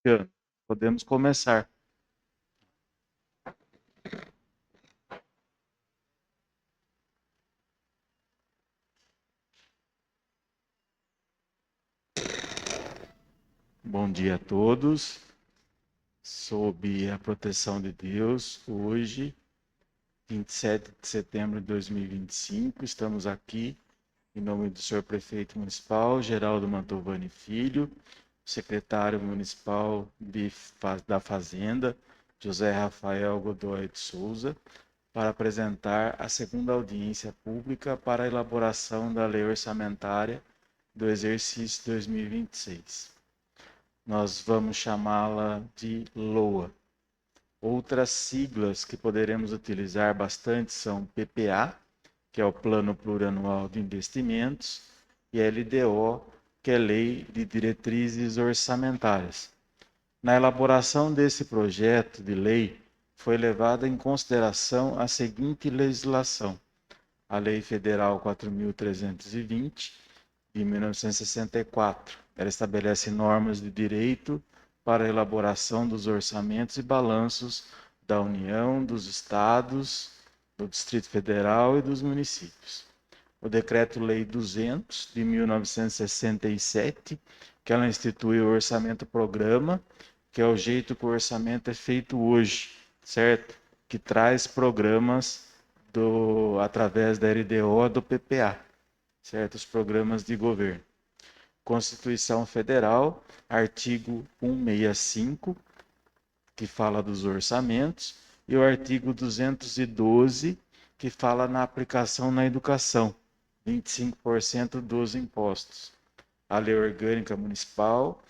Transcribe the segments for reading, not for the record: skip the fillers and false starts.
Cristiano, podemos começar. Bom dia a todos. Sob a proteção de Deus, hoje, 27 de setembro de 2025, estamos aqui em nome do senhor prefeito municipal, Geraldo Mantovani Filho, secretário municipal da Fazenda, José Rafael Godoy de Souza, para apresentar a segunda audiência pública para a elaboração da lei orçamentária do exercício 2026. Nós vamos chamá-la de LOA. Outras siglas que poderemos utilizar bastante são PPA, que é o Plano Plurianual de Investimentos, e LDO, que é Lei de Diretrizes Orçamentárias. Na elaboração desse projeto de lei, foi levada em consideração a seguinte legislação: a Lei Federal 4.320, de 1964. Ela estabelece normas de direito para a elaboração dos orçamentos e balanços da União, dos Estados, do Distrito Federal e dos municípios. O Decreto-Lei 200, de 1967, que ela institui o orçamento-programa, que é o jeito que o orçamento é feito hoje, certo? Que traz programas através da LDO do PPA, certo? Os programas de governo. Constituição Federal, artigo 165, que fala dos orçamentos, e o artigo 212, que fala na aplicação na educação, 25% dos impostos. A Lei Orgânica Municipal,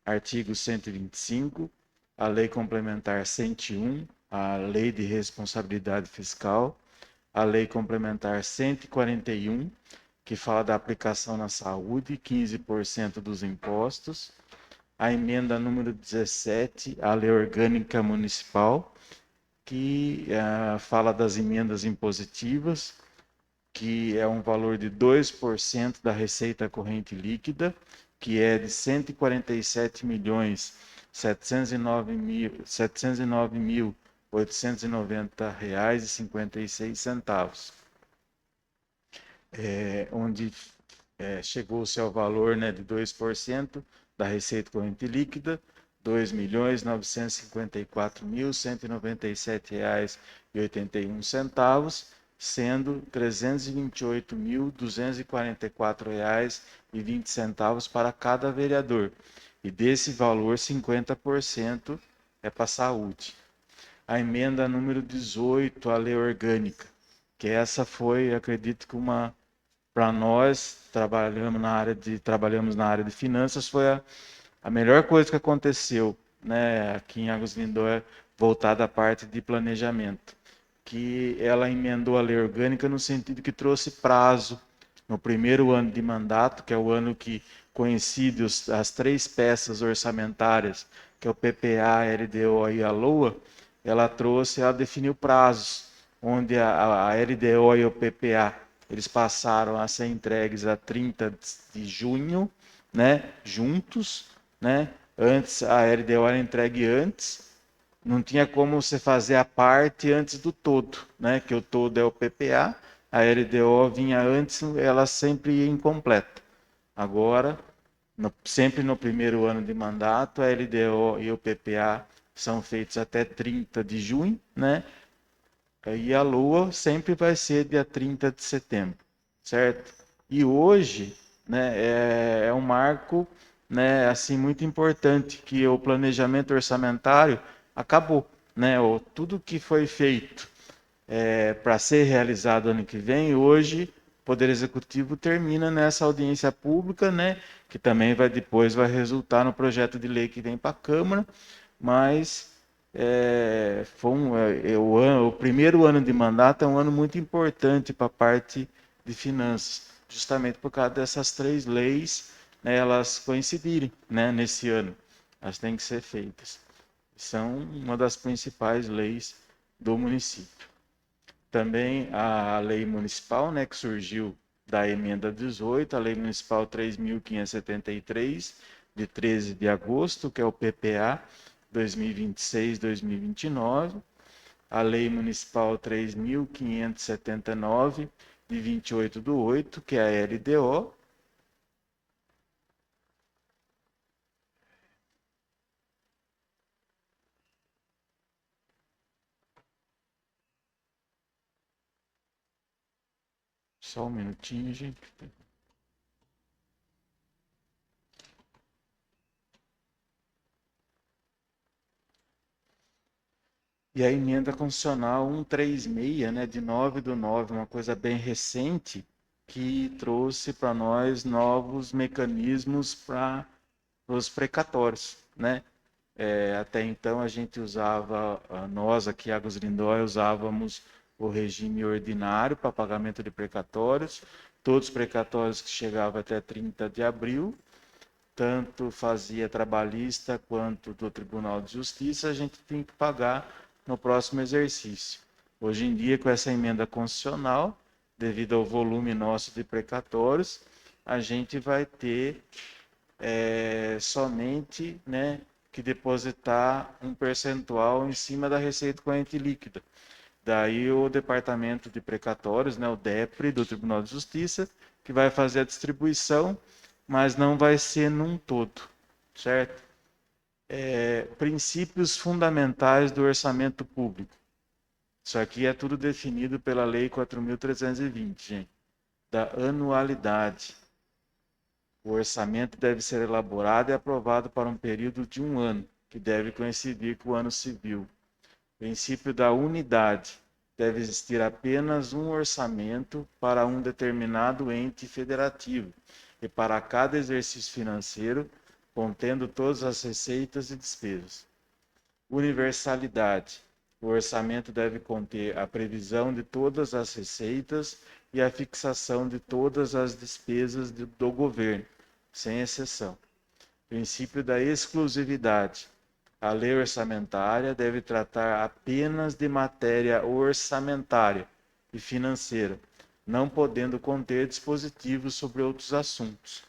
artigo 125, a Lei Complementar 101, a Lei de Responsabilidade Fiscal, a Lei Complementar 141, que fala da aplicação na saúde, 15% dos impostos, a emenda número 17, a Lei Orgânica Municipal, que fala das emendas impositivas, que é um valor de 2% da receita corrente líquida, que é de R$ 147.709.890,56, onde chegou-se ao valor, né, de 2% da receita corrente líquida, R$ 2.954.197,81, sendo R$ 328.244,20 para cada vereador. E desse valor, 50% é para a saúde. A emenda número 18, a lei orgânica, que essa foi, acredito que para nós, trabalhamos na área de finanças, foi a melhor coisa que aconteceu, né, aqui em Águas Lindóia, voltada à parte de planejamento, que ela emendou a lei orgânica no sentido que trouxe prazo no primeiro ano de mandato, que é o ano que coincide as três peças orçamentárias, que é o PPA, a LDO e a LOA. Ela definiu prazos, onde a LDO e o PPA eles passaram a ser entregues a 30 de junho, né, juntos, né? Antes a LDO era entregue antes, não tinha como você fazer a parte antes do todo, né? Que o todo é o PPA, a LDO vinha antes, ela sempre ia incompleta. Agora, sempre no primeiro ano de mandato, a LDO e o PPA são feitos até 30 de junho, né? E a Lua sempre vai ser dia 30 de setembro, certo? E hoje, né, é um marco, né, assim, muito importante, que o planejamento orçamentário acabou, né? Tudo que foi feito para ser realizado ano que vem, hoje o Poder Executivo termina nessa audiência pública, né, que também depois vai resultar no projeto de lei que vem para a Câmara, mas o primeiro ano de mandato é um ano muito importante para a parte de finanças, justamente por causa dessas três leis, né, elas coincidirem, né, nesse ano. Elas têm que ser feitas. São uma das principais leis do município. Também a lei municipal, né, que surgiu da emenda 18, a lei municipal 3.573, de 13 de agosto, que é o PPA 2026-2029, a Lei Municipal 3.579, de 28/8, que é a LDO. Só um minutinho, gente. E a emenda constitucional 136, né, de 9/9, uma coisa bem recente, que trouxe para nós novos mecanismos para os precatórios, né? Até então a gente usava, nós aqui, Águas Lindóia, usávamos o regime ordinário para pagamento de precatórios, todos os precatórios que chegavam até 30 de abril, tanto fazia trabalhista quanto do Tribunal de Justiça, a gente tem que pagar no próximo exercício. Hoje em dia, com essa emenda constitucional, devido ao volume nosso de precatórios, a gente vai ter somente, né, que depositar um percentual em cima da receita corrente líquida. Daí o Departamento de Precatórios, né, o DEPRE, do Tribunal de Justiça, que vai fazer a distribuição, mas não vai ser num todo, certo? Princípios fundamentais do orçamento público. Isso aqui é tudo definido pela Lei 4.320, gente, da anualidade. O orçamento deve ser elaborado e aprovado para um período de 1 ano, que deve coincidir com o ano civil. Princípio da unidade. Deve existir apenas um orçamento para um determinado ente federativo e para cada exercício financeiro, contendo todas as receitas e despesas. Universalidade. O orçamento deve conter a previsão de todas as receitas e a fixação de todas as despesas do governo, sem exceção. Princípio da exclusividade. A lei orçamentária deve tratar apenas de matéria orçamentária e financeira, não podendo conter dispositivos sobre outros assuntos.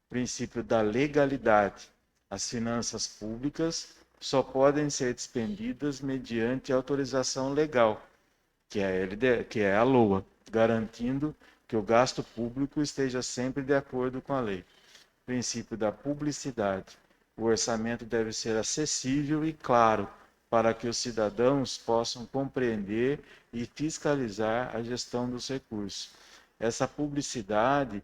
Princípio da legalidade. As finanças públicas só podem ser dispendidas mediante autorização legal, que é a LOA, garantindo que o gasto público esteja sempre de acordo com a lei. Princípio da publicidade. O orçamento deve ser acessível e claro para que os cidadãos possam compreender e fiscalizar a gestão dos recursos. Essa publicidade,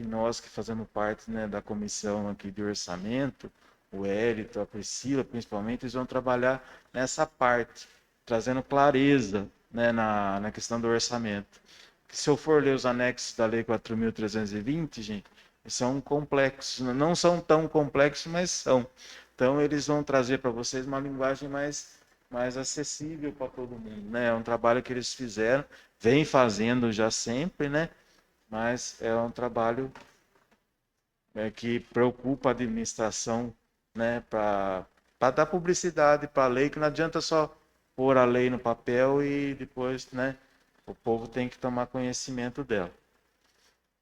nós que fazemos parte, né, da comissão aqui de orçamento, o Hélito, a Priscila, principalmente, eles vão trabalhar nessa parte, trazendo clareza, né, na questão do orçamento. Se eu for ler os anexos da Lei 4.320, gente, são complexos, não são tão complexos, mas são. Então, eles vão trazer para vocês uma linguagem mais acessível para todo mundo, né? É um trabalho que eles fizeram, vem fazendo já sempre, né? Mas é um trabalho que preocupa a administração, né? Para dar publicidade para a lei, que não adianta só pôr a lei no papel e depois, né? O povo tem que tomar conhecimento dela.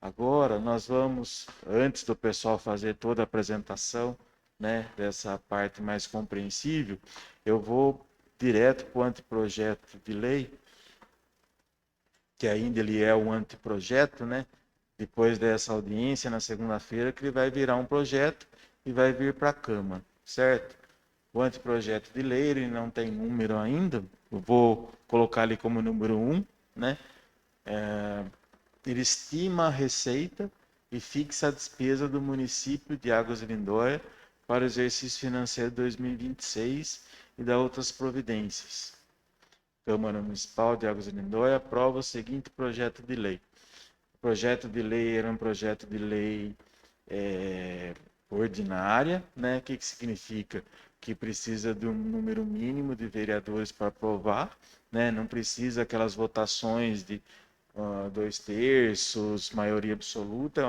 Agora nós vamos, antes do pessoal fazer toda a apresentação, né, dessa parte mais compreensível, eu vou direto para o anteprojeto de lei, que ainda ele é um anteprojeto, né? Depois dessa audiência, na segunda-feira, que ele vai virar um projeto e vai vir para a Câmara, certo? O anteprojeto de lei, ele não tem número ainda, eu vou colocar ali como número 1, né? Ele estima a receita e fixa a despesa do município de Águas de Lindóia para o exercício financeiro 2026 e dá outras providências. Câmara Municipal de Águas de Lindóia aprova o seguinte projeto de lei. O projeto de lei era um projeto de lei ordinária, né? O que significa? Que precisa de um número mínimo de vereadores para aprovar, né? Não precisa aquelas votações de 2/3, maioria absoluta,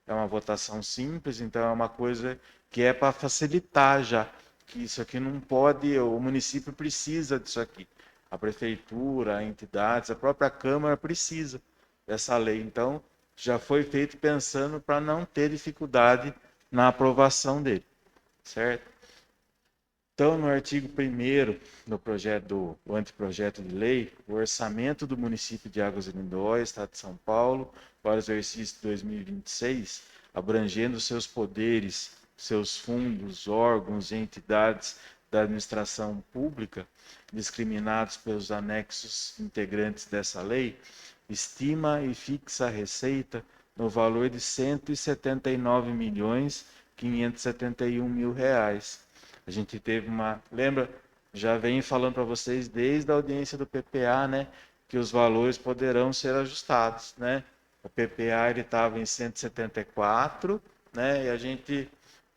é uma votação simples, então é uma coisa que é para facilitar já, que isso aqui não pode, o município precisa disso aqui, a prefeitura, a entidades, a própria Câmara precisa dessa lei, então já foi feito pensando para não ter dificuldade na aprovação dele, certo? Então, no artigo 1º do anteprojeto de lei, o orçamento do município de Águas de Lindóia, Estado de São Paulo, para o exercício 2026, abrangendo seus poderes, seus fundos, órgãos e entidades da administração pública, discriminados pelos anexos integrantes dessa lei, estima e fixa a receita no valor de R$ 179.571.000 reais. A gente teve lembra, já venho falando para vocês desde a audiência do PPA, né, que os valores poderão ser ajustados, né? O PPA ele estava em 174, né, e a gente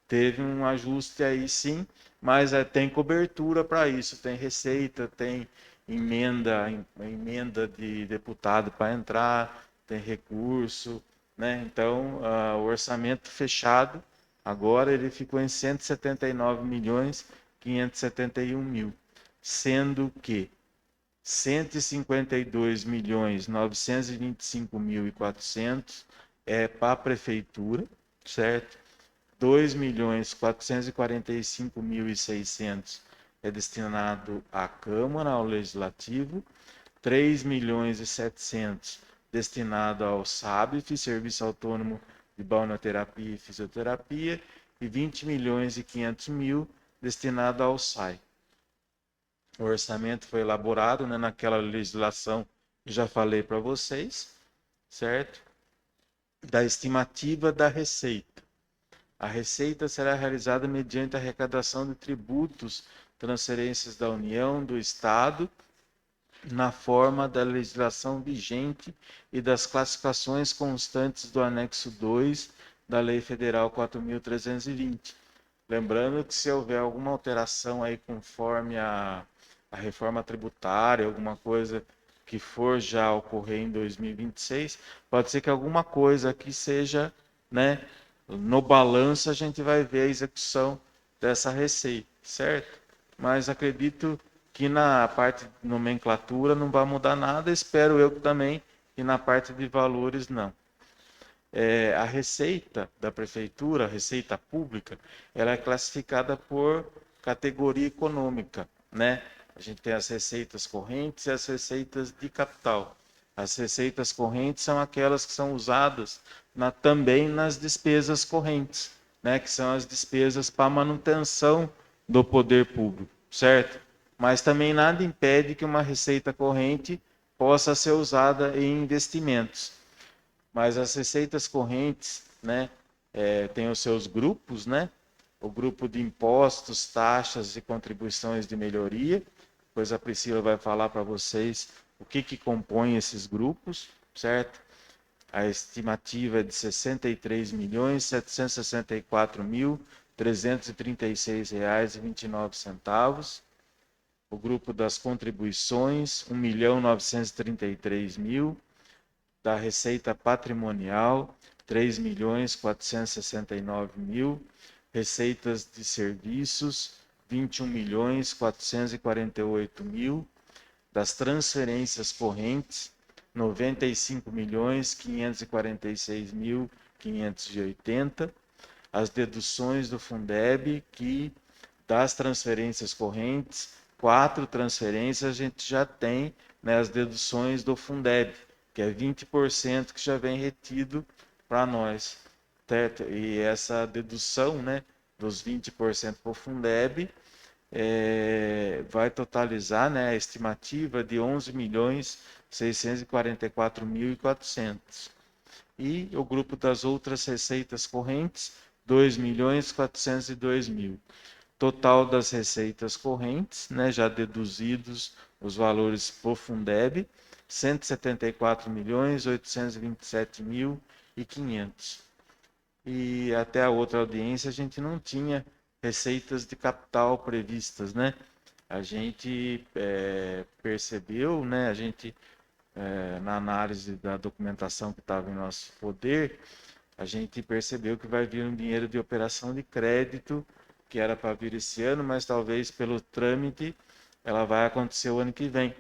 teve um ajuste aí sim, mas tem cobertura para isso, tem receita, tem emenda de deputado para entrar, tem recurso, né? Então, o orçamento fechado agora ele ficou em 179.571.000, sendo que 152.925.400 é para a prefeitura, certo? 2.445.600 é destinado à Câmara, ao Legislativo, 3.700.000 destinado ao SABF, Serviço Autônomo de Balneoterapia e Fisioterapia, e 20.500.000 destinado ao SAI. O orçamento foi elaborado, né, naquela legislação que já falei para vocês, certo? Da estimativa da receita. A receita será realizada mediante a arrecadação de tributos, transferências da União, do Estado, na forma da legislação vigente e das classificações constantes do anexo 2 da Lei Federal 4.320. Lembrando que se houver alguma alteração aí conforme a reforma tributária, alguma coisa que for já ocorrer em 2026, pode ser que alguma coisa aqui seja, né, no balanço a gente vai ver a execução dessa receita, certo? Mas acredito que na parte de nomenclatura não vai mudar nada, espero eu também, e na parte de valores não. A receita da prefeitura, a receita pública, ela é classificada por categoria econômica, né? A gente tem as receitas correntes e as receitas de capital. As receitas correntes são aquelas que são usadas também nas despesas correntes, né? Que são as despesas para manutenção do poder público, certo? Mas também nada impede que uma receita corrente possa ser usada em investimentos. Mas as receitas correntes, né, tem os seus grupos, né? O grupo de impostos, taxas e contribuições de melhoria. Depois a Priscila vai falar para vocês o que compõe esses grupos, certo? A estimativa é de R$ 63.764.336,29. O grupo das contribuições, R$ 1.933.000. Da receita patrimonial, R$ 3.469.000, receitas de serviços, R$ 21.448.000, das transferências correntes, R$ 95.546.580, as deduções do Fundeb, que das transferências correntes, 4 transferências a gente já tem, né, as deduções do Fundeb, que é 20% que já vem retido para nós, certo? E essa dedução, né, dos 20% para o Fundeb vai totalizar, né, a estimativa de 11.644.400. E o grupo das outras receitas correntes, 2.402.000. Total das receitas correntes, né, já deduzidos os valores por Fundeb, R$ 174.827.500. E até a outra audiência a gente não tinha receitas de capital previstas, né? A gente percebeu, né? A gente, na análise da documentação que estava em nosso poder, a gente percebeu que vai vir um dinheiro de operação de crédito, que era para vir esse ano, mas talvez pelo trâmite ela vai acontecer o ano que vem.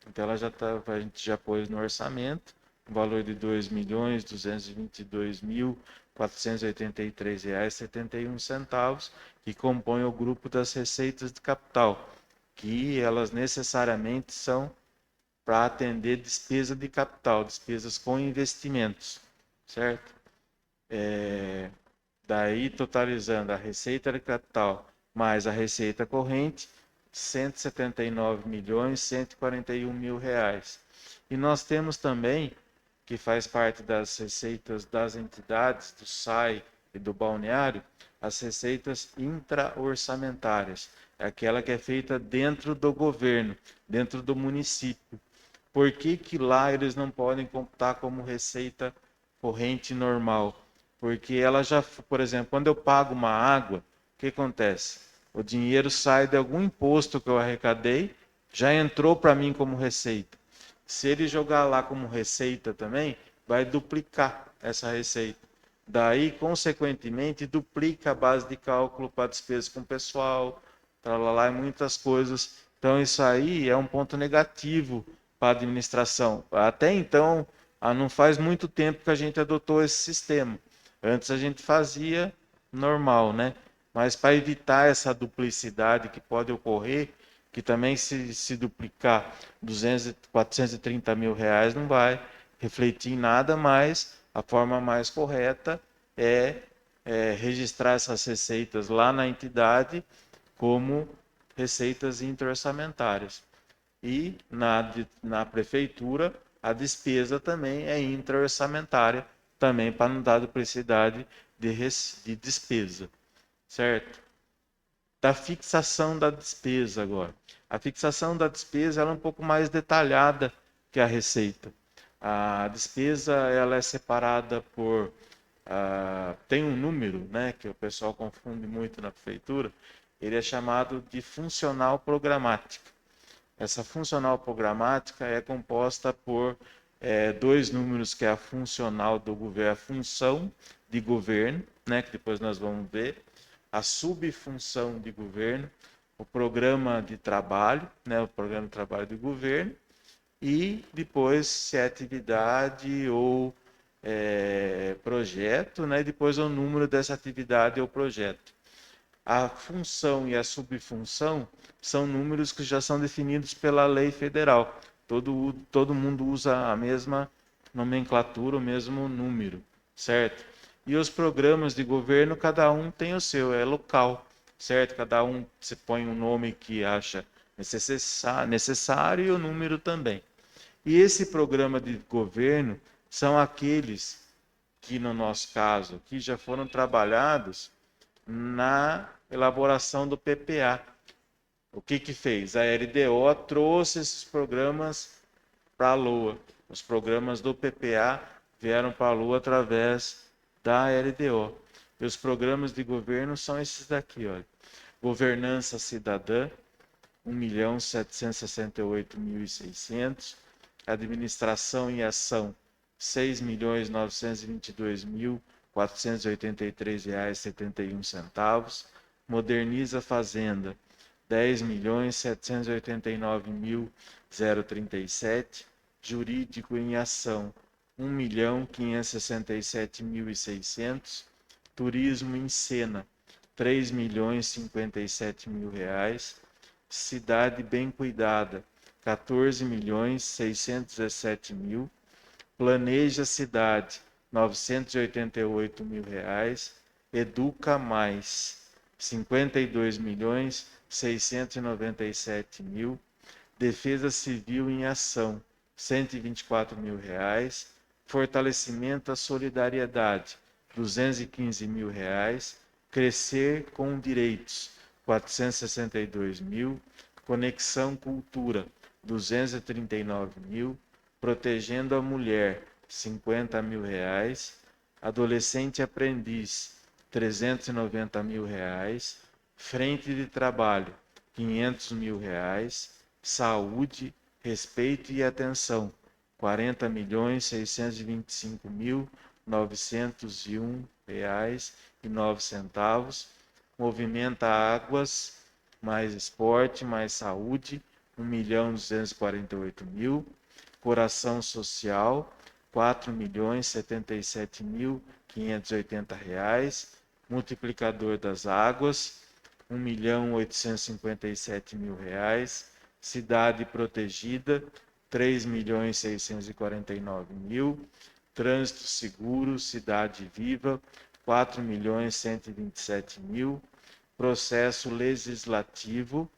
Então ela a gente já pôs no orçamento um valor de R$ 2.222.000 R$ 483,71, que compõe o grupo das receitas de capital, que elas necessariamente são para atender despesa de capital, despesas com investimentos, certo? Daí, totalizando a receita de capital mais a receita corrente, R$ 179.141.000. E nós temos também, que faz parte das receitas das entidades, do SAI e do balneário, as receitas intra-orçamentárias. É aquela que é feita dentro do governo, dentro do município. Por que que lá eles não podem computar como receita corrente normal? Porque ela já, por exemplo, quando eu pago uma água, o que acontece? O dinheiro sai de algum imposto que eu arrecadei, já entrou para mim como receita. Se ele jogar lá como receita também, vai duplicar essa receita. Daí, consequentemente, duplica a base de cálculo para despesa com pessoal, lá e muitas coisas. Então, isso aí é um ponto negativo para a administração. Até então, não faz muito tempo que a gente adotou esse sistema. Antes a gente fazia normal, né? Mas para evitar essa duplicidade que pode ocorrer, que também se duplicar 200, 430 mil reais não vai refletir em nada, mas a forma mais correta é registrar essas receitas lá na entidade como receitas interorçamentárias. E na prefeitura, a despesa também é intra-orçamentária, também para não dar duplicidade de despesa, certo? Da fixação da despesa agora. A fixação da despesa ela é um pouco mais detalhada que a receita. A despesa ela é separada por... tem um número, né, que o pessoal confunde muito na prefeitura, ele é chamado de funcional programática. Essa funcional programática é composta por dois números, que é a funcional do governo, a função de governo, né, que depois nós vamos ver, a subfunção de governo, o programa de trabalho, né, o programa de trabalho do governo, e depois se é atividade ou projeto, né, e depois o número dessa atividade ou projeto. A função e a subfunção são números que já são definidos pela lei federal. Todo mundo usa a mesma nomenclatura, o mesmo número, certo? E os programas de governo, cada um tem o seu, é local, certo? Cada um se põe um nome que acha necessário e o número também. E esse programa de governo são aqueles que, no nosso caso, que já foram trabalhados na elaboração do PPA. O que que fez? A LDO trouxe esses programas para a Lua. Os programas do PPA vieram para a Lua através da LDO. E os programas de governo são esses daqui, olha. Governança Cidadã, 1.768.600. Administração e Ação, 6.922.483,71. Moderniza a Fazenda, 10.789.037. Jurídico em Ação, 1.567.600. Turismo em Cena, R$ 3.057.000. Cidade Bem Cuidada, 14.617.000. Planeja Cidade, R$ 988.000. Educa Mais, 52.697.000. Defesa Civil em Ação, R$ 124.000. Fortalecimento à Solidariedade, R$ 215.000. Crescer com Direitos, 462.000. Conexão Cultura, 239.000. Protegendo a Mulher, R$ 50.000. Adolescente Aprendiz, R$ 390.000. Frente de Trabalho, R$ 500.000. Saúde, Respeito e Atenção, R$ 40.625.901,09. Movimenta Águas, mais Esporte, mais Saúde, R$ 1.248.000. Coração Social, R$ 4.077.500. R$ multiplicador das águas, R$ 1.857.000, cidade protegida, R$ 3.649.000, trânsito seguro, cidade viva, R$ 4.127.000, processo legislativo,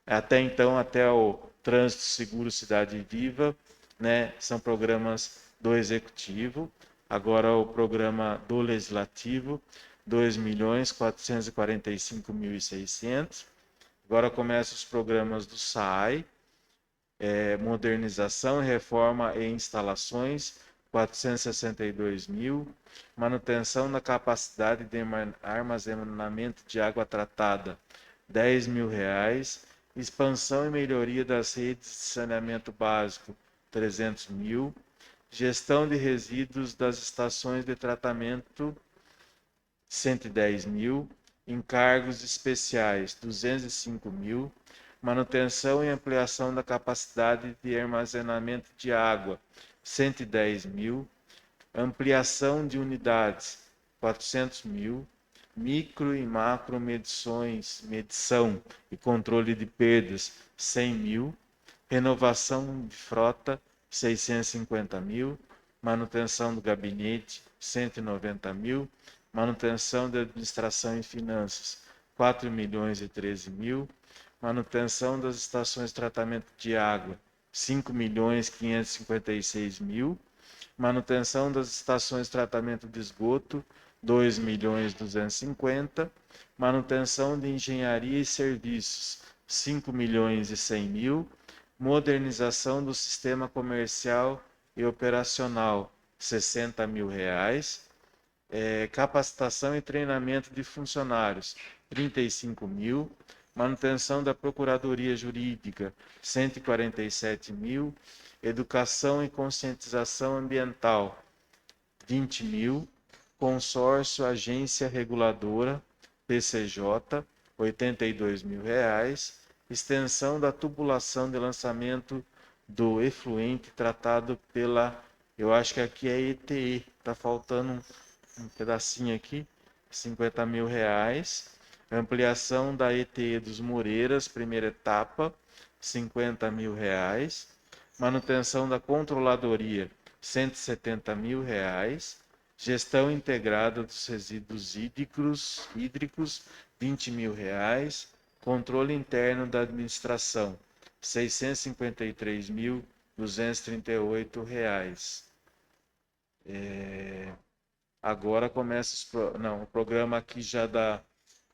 até então, até o trânsito seguro, cidade viva, né, são programas do executivo. Agora o programa do legislativo, R$ 2.445.600. Agora começam os programas do SAI, modernização, reforma e instalações, 462.000, manutenção da capacidade de armazenamento de água tratada, R$ 10.000, expansão e melhoria das redes de saneamento básico, 300.000, gestão de resíduos das estações de tratamento, 110.000, encargos especiais, 205.000, manutenção e ampliação da capacidade de armazenamento de água, 110.000, ampliação de unidades, 400.000, micro e macro medição e controle de perdas, 100.000, renovação de frota, 650.000, manutenção do gabinete, 190.000, manutenção de administração e finanças, 4.013.000, manutenção das estações de tratamento de água, 5.556.000, manutenção das estações de tratamento de esgoto, 2.250.000, manutenção de engenharia e serviços, 5.100.000, modernização do sistema comercial e operacional, R$ 60.000, capacitação e treinamento de funcionários, 35.000, manutenção da Procuradoria Jurídica, 147.000, educação e conscientização ambiental, 20.000, consórcio agência reguladora, PCJ, R$ 82.000, extensão da tubulação de lançamento do efluente tratado pela, eu acho que aqui é ETE, está faltando um pedacinho aqui, R$ 50.000, ampliação da ETE dos Moreiras, primeira etapa, R$ 50.000, manutenção da controladoria, R$ 170.000, gestão integrada dos resíduos hídricos, R$ 20.000, controle interno da administração, R$ 653.238. Agora começa o programa aqui já da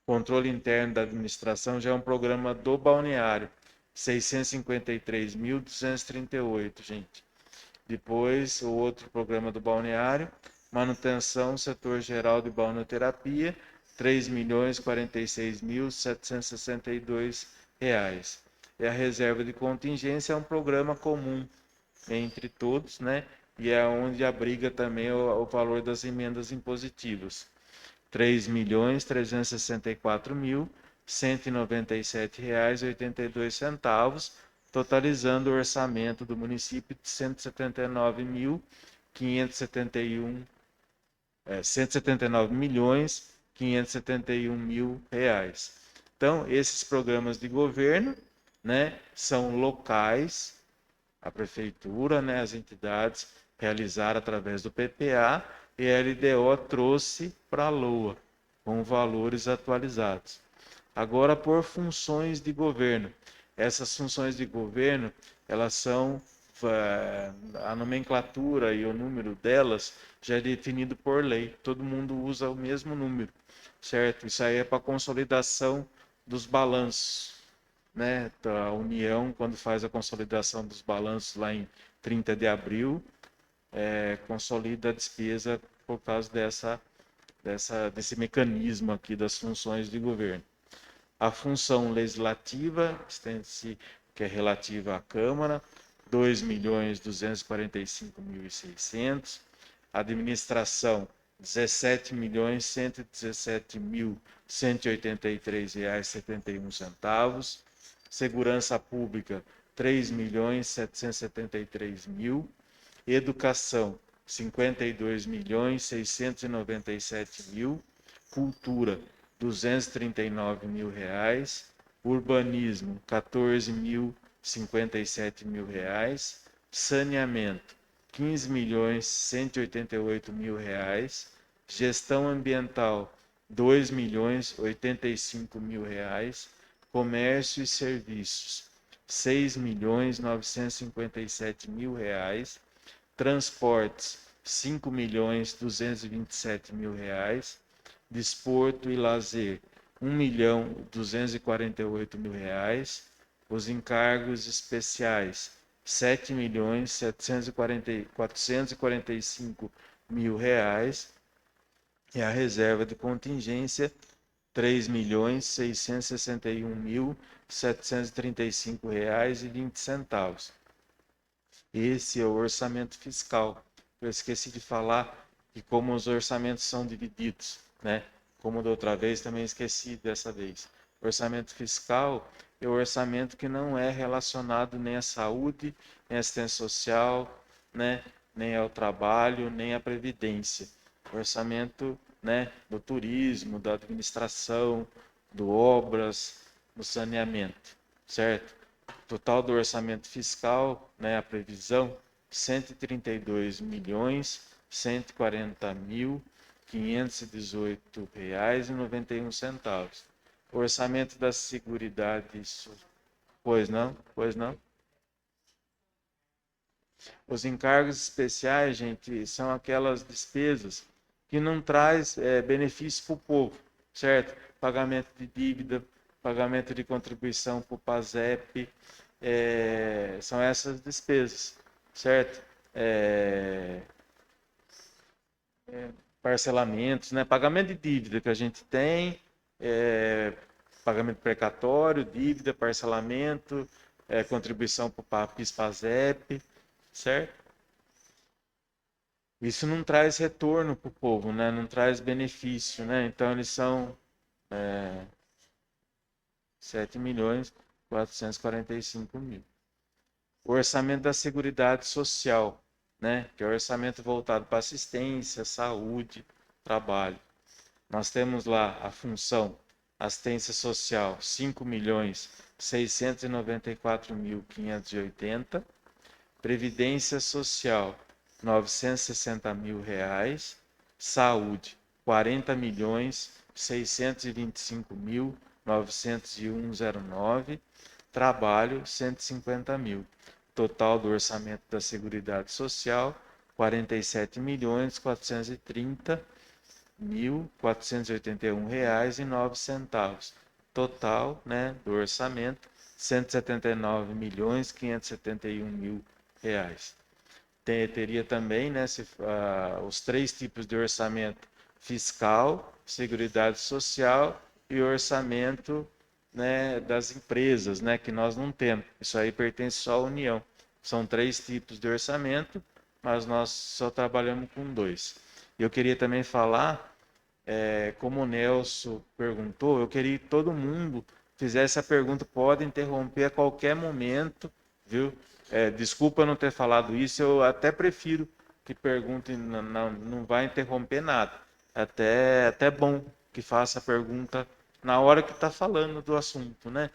controle interno da administração, já é um programa do balneário, 653.238, gente. Depois, o outro programa do balneário, manutenção, setor geral de balneoterapia, R$ 3.046.762. E a reserva de contingência é um programa comum entre todos, né? E é onde abriga também o valor das emendas impositivas. R$ 3.364.197,82, totalizando o orçamento do município de R$ 179.571.000. Então, esses programas de governo, né, são locais, a prefeitura, né, as entidades realizaram através do PPA, e a LDO trouxe para a LOA, com valores atualizados. Agora, por funções de governo. Essas funções de governo, elas são, a nomenclatura e o número delas já é definido por lei. Todo mundo usa o mesmo número, certo? Isso aí é para consolidação dos balanços, né? A União, quando faz a consolidação dos balanços lá em 30 de abril, consolida a despesa por causa desse mecanismo aqui das funções de governo. A função legislativa, que é relativa à Câmara, R$ 2.245.600. Administração, R$ 17.117.183,71. Segurança Pública, R$ 3.773.000. Educação, 52.697.000, cultura, R$ 239.000, urbanismo, R$ 14.057.000, saneamento, R$ 15.188.000, gestão ambiental, R$ 2.085.000, comércio e serviços, R$ 6.957.000, transportes, R$ 5.227.000, desporto e lazer, R$ 1.248.000, os encargos especiais, R$ 7.445.000, e a reserva de contingência, R$ 3.661.735,20. Esse é o orçamento fiscal. Eu esqueci de falar de como os orçamentos são divididos, né? Como da outra vez, também esqueci dessa vez. O orçamento fiscal é o orçamento que não é relacionado nem à saúde, nem à assistência social, né? Nem ao trabalho, nem à previdência. O orçamento, né, do turismo, da administração, do obras, do saneamento, certo? Total do orçamento fiscal, né, a previsão, R$ 132.140.518,91. O orçamento da Seguridade... Pois não? Pois não? Os encargos especiais, gente, são aquelas despesas que não traz benefício para o povo, certo? Pagamento de dívida, pagamento de contribuição para o PASEP, são essas despesas, certo? Parcelamentos, né? Pagamento de dívida que a gente tem, pagamento precatório, dívida, parcelamento, contribuição para PIS/PASEP, certo? Isso não traz retorno para o povo, né? Não traz benefício, né? Então eles são 7.445.000. O orçamento da Seguridade Social, né? Que é o orçamento voltado para assistência, saúde, trabalho. Nós temos lá a função assistência social, 5.694.580, previdência social, R$ 960.000, saúde, R$ 40.625.901,09, trabalho, R$ 150.000. Total do orçamento da Seguridade Social, R$ 47.430.481,09. Total, né, do orçamento, R$ 179.571.000. Teria também, né, os três tipos de orçamento: fiscal, seguridade social e orçamento, né, das empresas, né, que nós não temos. Isso aí pertence só à União. São três tipos de orçamento, mas nós só trabalhamos com dois. Eu queria também falar, como o Nelson perguntou, eu queria que todo mundo fizesse a pergunta, pode interromper a qualquer momento, viu? Desculpa não ter falado isso, eu até prefiro que pergunte, não vai interromper nada. Até bom que faça a pergunta na hora que está falando do assunto, né?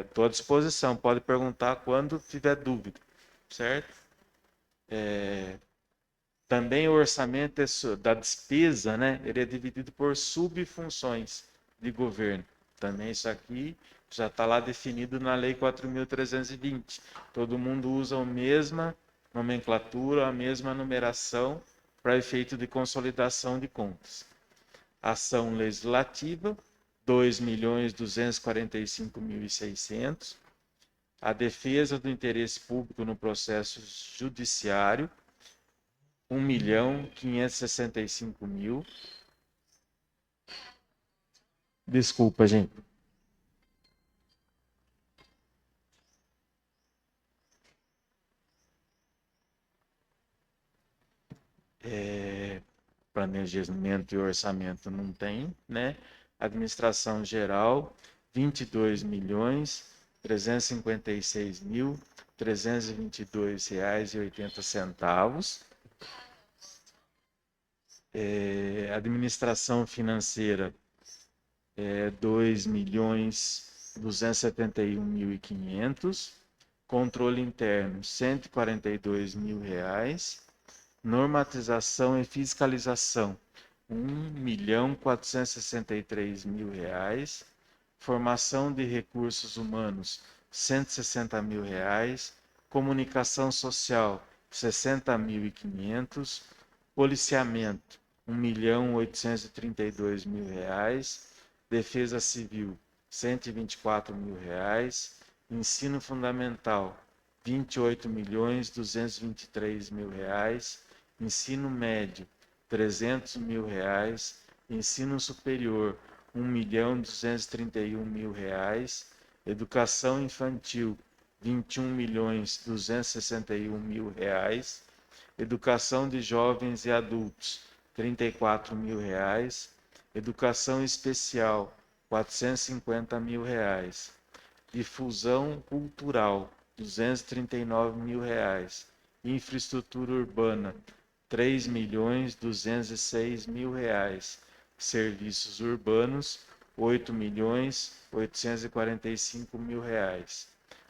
Estou à disposição, pode perguntar quando tiver dúvida, certo? Também o orçamento da despesa, né? Ele é dividido por subfunções de governo. Também isso aqui já está lá definido na Lei 4.320. Todo mundo usa a mesma nomenclatura, a mesma numeração para efeito de consolidação de contas. Ação legislativa, 2.245.600. A defesa do interesse público no processo judiciário, 1.565.000. Desculpa, gente. Planejamento e orçamento não tem, né? Administração geral, R$ 22.356.322,80. Administração financeira, 2.271.500. Controle interno, R$ 142.000. Normatização e fiscalização, R$ 1.463.000. Formação de recursos humanos, R$ 160.000. Comunicação social, R$ 60.500. Policiamento, R$ 1.832.000. Defesa civil, R$ 124.000. Ensino fundamental, R$ 28.223.000. Ensino médio, R$ 300.000. Ensino superior, R$ 1.231.000. Educação infantil, R$ 21.261.000. Educação de jovens e adultos, R$ 34.000. Educação especial, R$ 450.000. Difusão cultural, R$ 239.000. Infraestrutura urbana, R$ 3.206.000. Serviços urbanos, R$ 8.845.000.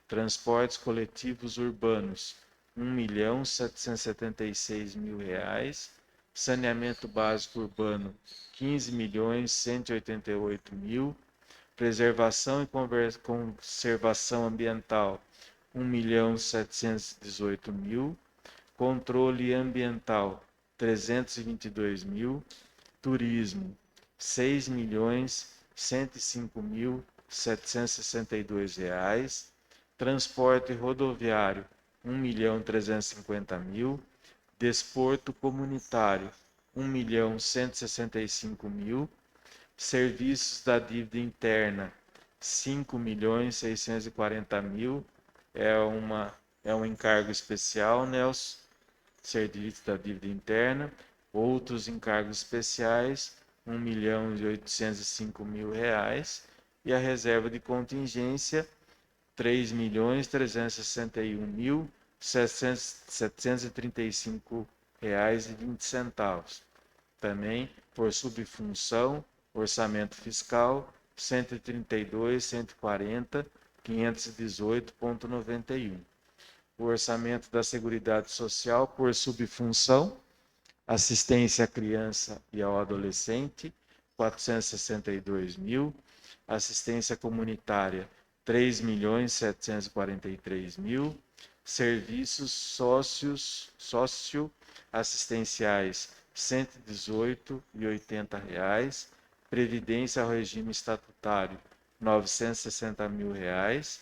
Transportes coletivos urbanos, R$ 1.776.000. Saneamento básico urbano, R$ 15.188.000. Preservação e conservação ambiental, R$ 1.718.000. Controle ambiental, R$ 322.000. Turismo, R$ 6.105.762. Transporte rodoviário, R$ 1.350.000. Desporto comunitário, R$ 1.165.000. Serviços da dívida interna, R$ 5.640.000. É um encargo especial, Nelson, serviço da dívida interna. Outros encargos especiais, R$ 1.805.000. E a reserva de contingência, R$ 3.361.735,20. Também por subfunção, orçamento fiscal, 132, 140, 518,91. O orçamento da Seguridade Social por subfunção, assistência à criança e ao adolescente, 462.000. Assistência comunitária, 3.743.000. Serviços socioassistenciais, R$ 118,80. Previdência ao regime estatutário, R$ 960.000.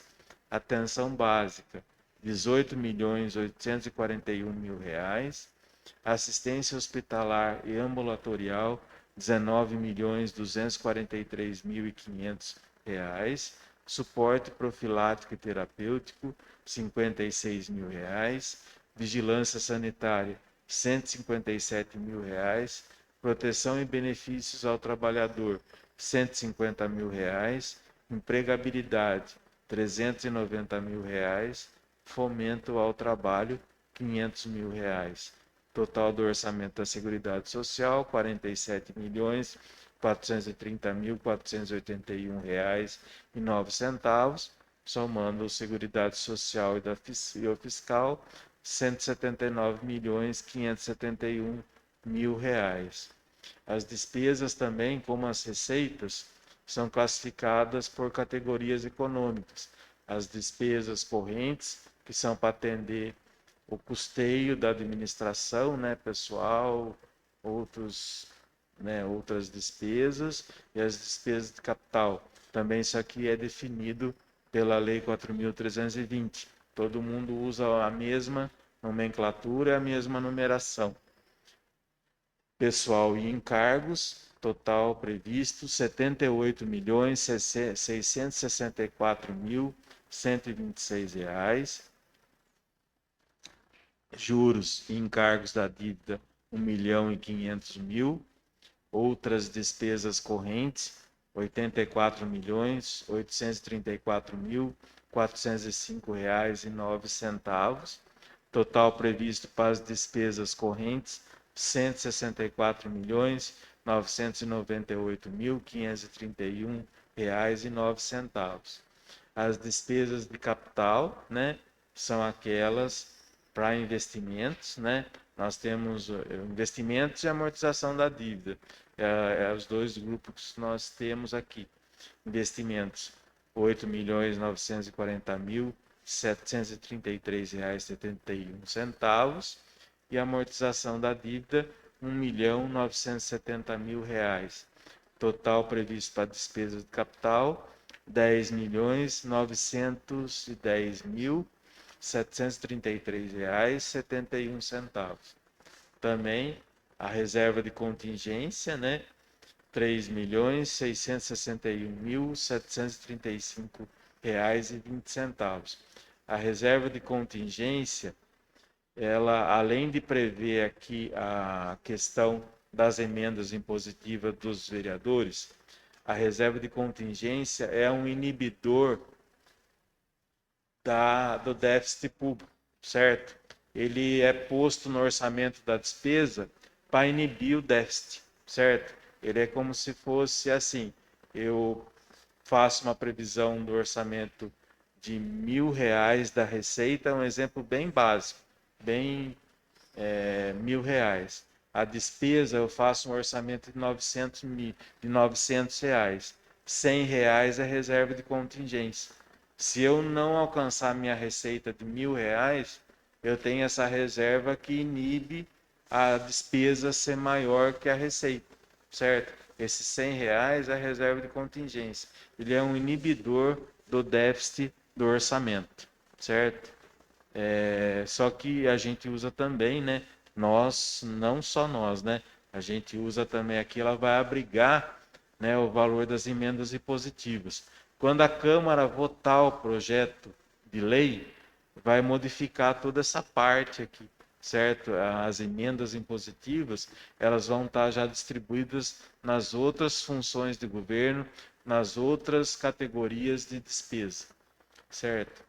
Atenção básica, R$ 18.841.000. Assistência hospitalar e ambulatorial, R$ 19.243.500. Suporte profilático e terapêutico, R$ 56.000. Vigilância sanitária, R$ 157.000. Proteção e benefícios ao trabalhador, R$ 150.000. Empregabilidade, R$ 390.000. Fomento ao trabalho, R$ 500.000. Total do orçamento da Seguridade Social, R$ 47.430.481,09, somando a Seguridade Social e o fiscal, R$ 179.571.000. As despesas também, como as receitas, são classificadas por categorias econômicas. As despesas correntes, que são para atender o custeio da administração, pessoal, outras despesas, e as despesas de capital. Também isso aqui é definido pela Lei 4.320. Todo mundo usa a mesma nomenclatura, a mesma numeração. Pessoal e encargos, total previsto, R$ 78.664.126. Juros e encargos da dívida, R$ 1.500.000. Outras despesas correntes, R$ 84.834.405,09. Total previsto para as despesas correntes, R$ 164.998.531,09. As despesas de capital, né, são aquelas para investimentos, né? Nós temos investimentos e amortização da dívida. Os dois grupos que nós temos aqui. Investimentos, R$ 8.940.733,71 e amortização da dívida, R$ 1.970.000. Total previsto para despesas de capital, R$ 10.910.733,71. Também a reserva de contingência, né? R$ 3.661.735,20. A reserva de contingência, ela, além de prever aqui a questão das emendas impositivas dos vereadores, a reserva de contingência é um inibidor do déficit público, certo? Ele é posto no orçamento da despesa para inibir o déficit, certo? Ele é como se fosse assim, eu faço uma previsão do orçamento de R$ 1.000 da receita, um exemplo bem básico, bem R$ 1.000. A despesa eu faço um orçamento de R$ 900. R$ 100 é reserva de contingência. Se eu não alcançar a minha receita de R$ 1.000, eu tenho essa reserva que inibe a despesa ser maior que a receita, certo? Esses R$ 100 é a reserva de contingência. Ele é um inibidor do déficit do orçamento, certo? Só que a gente usa também, né? Nós, não só nós, né? A gente usa também aqui, ela vai abrigar, né, o valor das emendas impositivas. Quando a Câmara votar o projeto de lei, vai modificar toda essa parte aqui, certo? As emendas impositivas, elas vão estar já distribuídas nas outras funções de governo, nas outras categorias de despesa, certo?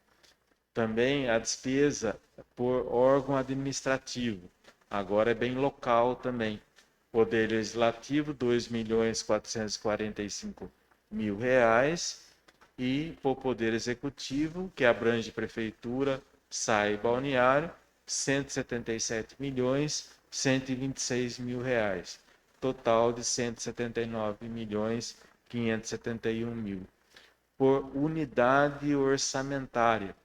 Também a despesa por órgão administrativo, agora é bem local também. Poder Legislativo, R$ 2.445.000, e por Poder Executivo, que abrange Prefeitura, SAI e Balneário, R$ 177.126.000, total de R$ 179.571.000. Por unidade orçamentária,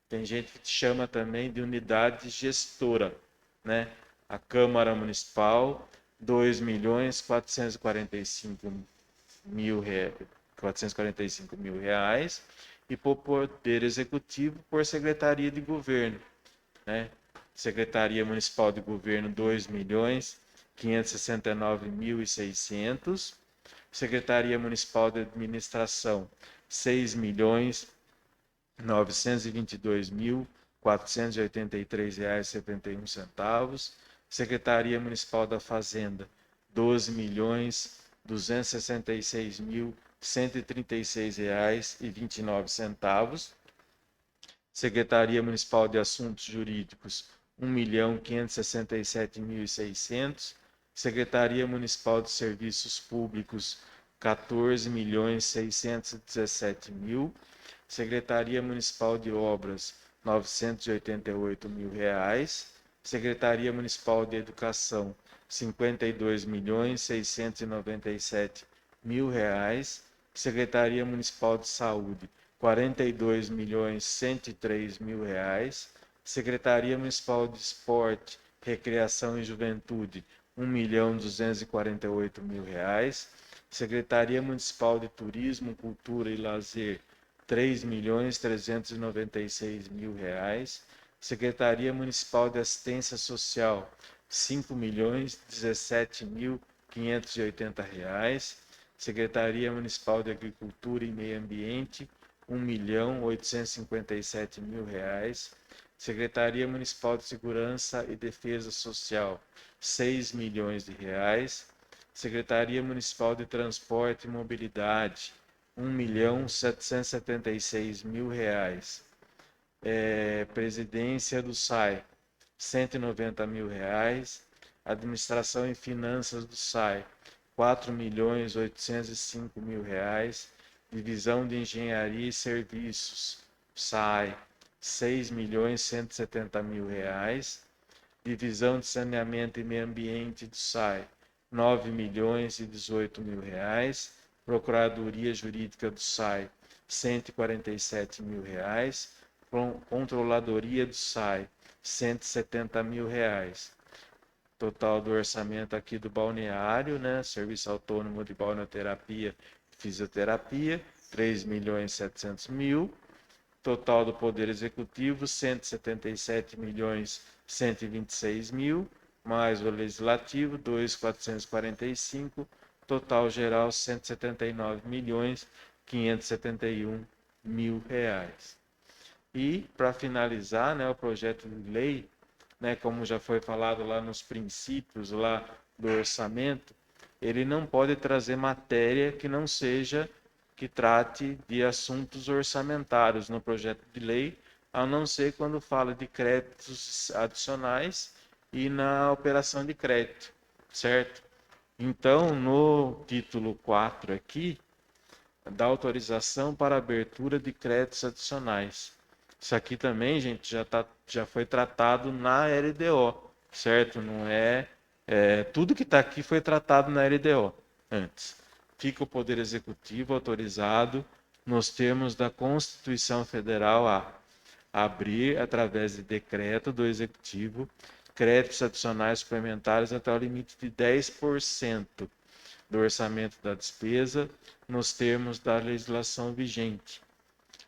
tem gente que chama também de unidade gestora, né? A Câmara Municipal, R$ 2.445.000, e por Poder Executivo, por Secretaria de Governo, né? Secretaria Municipal de Governo, R$ 2.569.600. Secretaria Municipal de Administração, R$ 6.922.483,71. Secretaria Municipal da Fazenda, R$ 12.266.136,29. Secretaria Municipal de Assuntos Jurídicos, R$ 1.567.600. Secretaria Municipal de Serviços Públicos, R$ 14.617.000. Secretaria Municipal de Obras, R$ 988.000. Secretaria Municipal de Educação, R$ 52.697.000. Secretaria Municipal de Saúde, R$ 42.103.000. Secretaria Municipal de Esporte, Recreação e Juventude, R$ 1.248.000. Secretaria Municipal de Turismo, Cultura e Lazer, R$ 3.396.000. Secretaria Municipal de Assistência Social, R$ 5.017.580. Secretaria Municipal de Agricultura e Meio Ambiente, R$ 1.857.000. Secretaria Municipal de Segurança e Defesa Social, R$ 6 milhões. Secretaria Municipal de Transporte e Mobilidade, R$ 1.776.000. Presidência do SAI, R$ 190.000. Administração e Finanças do SAI, R$ 4.805.000. Divisão de Engenharia e Serviços, SAI, R$ 6.170.000. Divisão de Saneamento e Meio Ambiente do SAI, R$ 9.018.000. Procuradoria Jurídica do SAI, R$ 147.000. Controladoria do SAI, R$ 170.000. Total do orçamento aqui do balneário, né? Serviço Autônomo de Balneoterapia e Fisioterapia, R$ 3.700.000. Total do Poder Executivo, R$ 177.126.000, mais o Legislativo, R$ 2.445, total geral, R$ 179.571.000. E, para finalizar, né, o projeto de lei, né, como já foi falado lá nos princípios lá do orçamento, ele não pode trazer matéria que não seja, que trate de assuntos orçamentários no projeto de lei, a não ser quando fala de créditos adicionais e na operação de crédito, certo? Então, no título 4 aqui, da autorização para abertura de créditos adicionais. Isso aqui também, gente, já foi tratado na LDO, certo? Não tudo que está aqui foi tratado na LDO antes. Fica o Poder Executivo autorizado, nos termos da Constituição Federal, a abrir, através de decreto do Executivo, créditos adicionais suplementares até o limite de 10% do orçamento da despesa, nos termos da legislação vigente.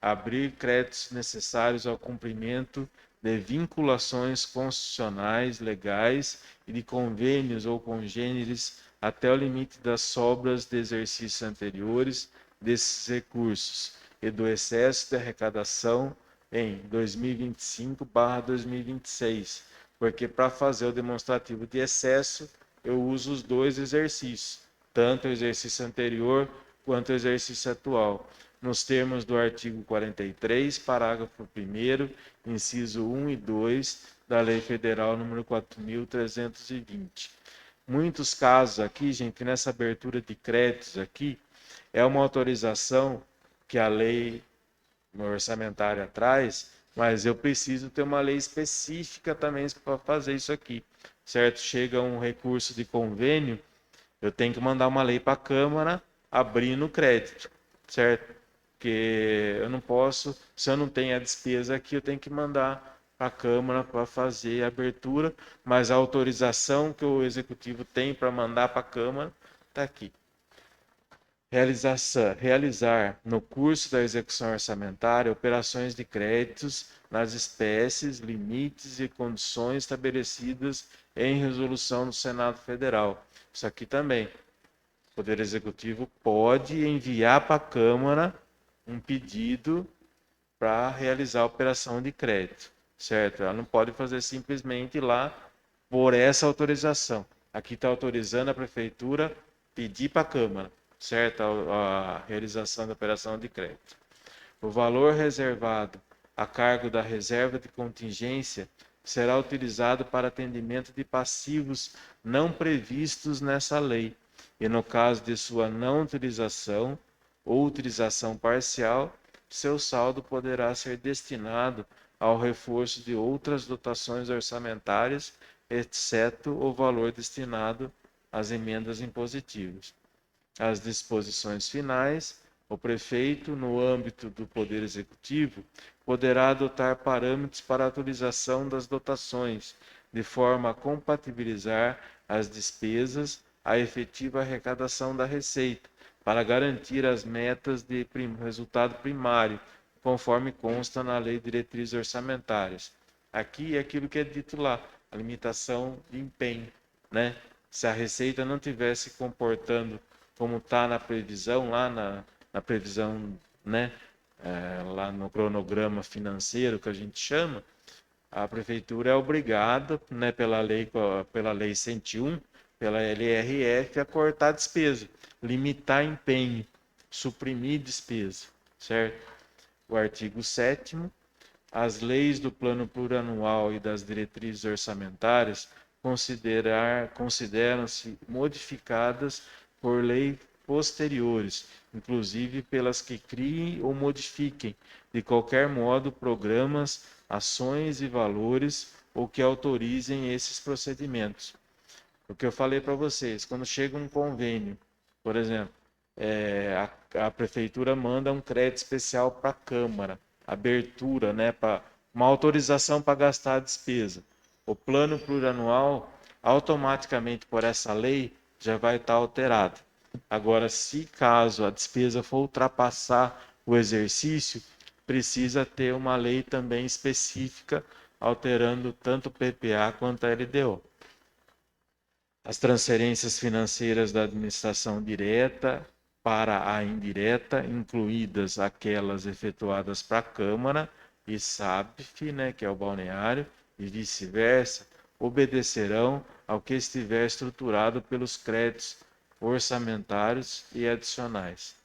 Abrir créditos necessários ao cumprimento de vinculações constitucionais, legais e de convênios ou congêneres até o limite das sobras de exercícios anteriores desses recursos e do excesso de arrecadação em 2025/2026, porque para fazer o demonstrativo de excesso eu uso os dois exercícios, tanto o exercício anterior quanto o exercício atual, nos termos do artigo 43, parágrafo 1º, inciso 1 e 2 da Lei Federal número 4.320. Muitos casos aqui, gente, nessa abertura de créditos aqui, é uma autorização que a lei orçamentária traz, mas eu preciso ter uma lei específica também para fazer isso aqui, certo? Chega um recurso de convênio, eu tenho que mandar uma lei para a Câmara abrindo crédito, certo? Porque eu não posso, se eu não tenho a despesa aqui, eu tenho que mandar para a Câmara para fazer a abertura, mas a autorização que o Executivo tem para mandar para a Câmara está aqui. Realizar no curso da execução orçamentária operações de créditos nas espécies, limites e condições estabelecidas em resolução do Senado Federal. Isso aqui também. O Poder Executivo pode enviar para a Câmara um pedido para realizar a operação de crédito, certo? Ela não pode fazer simplesmente lá por essa autorização. Aqui está autorizando a Prefeitura pedir para a Câmara, certo? A realização da operação de crédito. O valor reservado a cargo da reserva de contingência será utilizado para atendimento de passivos não previstos nessa lei, e no caso de sua não utilização ou utilização parcial, seu saldo poderá ser destinado ao reforço de outras dotações orçamentárias, exceto o valor destinado às emendas impositivas. As disposições finais, o prefeito, no âmbito do Poder Executivo, poderá adotar parâmetros para a atualização das dotações, de forma a compatibilizar as despesas à efetiva arrecadação da receita, para garantir as metas de resultado primário, conforme consta na Lei de Diretrizes Orçamentárias. Aqui é aquilo que é dito lá, a limitação de empenho, né? Se a receita não estiver se comportando como está na previsão, lá na previsão, né? Lá no cronograma financeiro que a gente chama, a prefeitura é obrigada, né, pela lei 101, pela LRF, a cortar despesa, limitar empenho, suprimir despesa, certo? O artigo 7º, as leis do plano plurianual e das diretrizes orçamentárias consideram-se modificadas por lei posteriores, inclusive pelas que criem ou modifiquem, de qualquer modo, programas, ações e valores ou que autorizem esses procedimentos. O que eu falei para vocês, quando chega um convênio, por exemplo, a prefeitura manda um crédito especial para a Câmara, abertura, né, para uma autorização para gastar a despesa. O plano plurianual, automaticamente por essa lei, já vai estar alterado. Agora, se caso a despesa for ultrapassar o exercício, precisa ter uma lei também específica alterando tanto o PPA quanto a LDO. As transferências financeiras da administração direta para a indireta, incluídas aquelas efetuadas para a Câmara e SABF, né, que é o balneário, e vice-versa, obedecerão ao que estiver estruturado pelos créditos orçamentários e adicionais.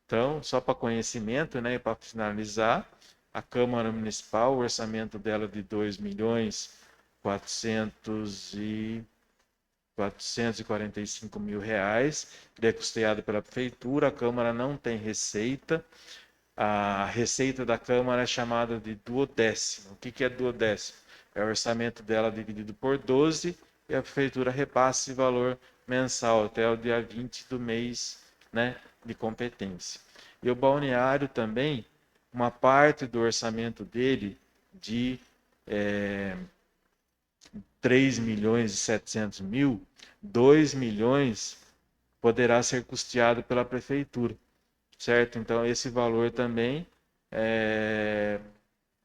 Então, só para conhecimento, né, e para finalizar, a Câmara Municipal, o orçamento dela de 2.445 mil reais, ele é custeado pela prefeitura, a Câmara não tem receita, a receita da Câmara é chamada de duodécimo. O que é duodécimo? É o orçamento dela dividido por 12 e a prefeitura repassa esse valor mensal até o dia 20 do mês, né, de competência. E o balneário também, uma parte do orçamento dele de 3.700.000, 2 milhões poderá ser custeado pela prefeitura, certo? Então, esse valor também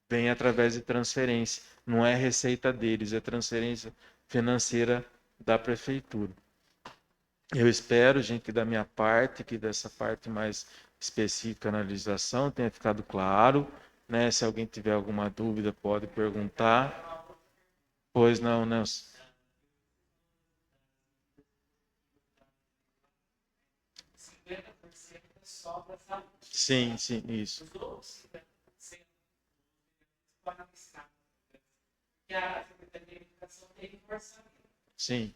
vem através de transferência. Não é receita deles, é transferência financeira da prefeitura. Eu espero, gente, que da minha parte, que dessa parte mais específica na legislação tenha ficado claro, né? Se alguém tiver alguma dúvida, pode perguntar. Pois não, Nelson. Sim, sim, isso. Sim.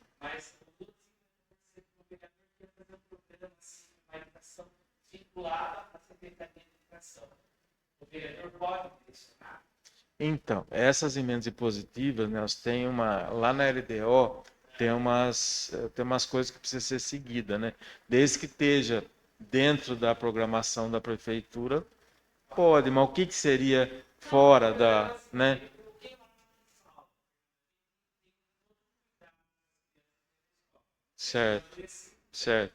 Então, essas emendas impositivas, né, nós tem uma lá na LDO tem umas coisas que precisam ser seguidas, né? Desde que esteja dentro da programação da prefeitura, pode, mas o que seria fora da, né? Certo, certo.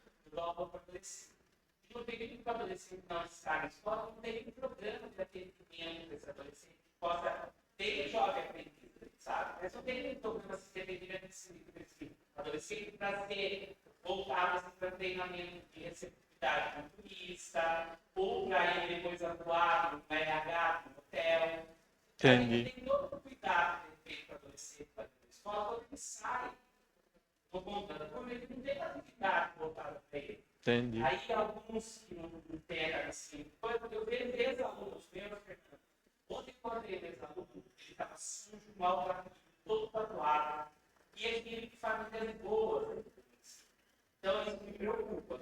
Não tem nenhum adolescente não estar na escola, não tem nenhum programa de atendimento desse adolescente que possa ter jovem aprendido, sabe? Mas não tem nenhum programa de atendimento desse adolescente para ser voltado para treinamento de receptividade com turista, ou para ele depois atuar no RH, no hotel. Entendi. Tem todo o cuidado feito para o adolescente para a escola, quando ele sai, estou contando, como ele não tem atividade voltada para ele. Entendi. Aí alguns que não pegam assim, eu vejo ex-alunos meus, ontem quando eu vejo ex-aluno, ele estava sujo, mal tratado, todo tatuado, e ele tinha famílias boas. Então isso me preocupa.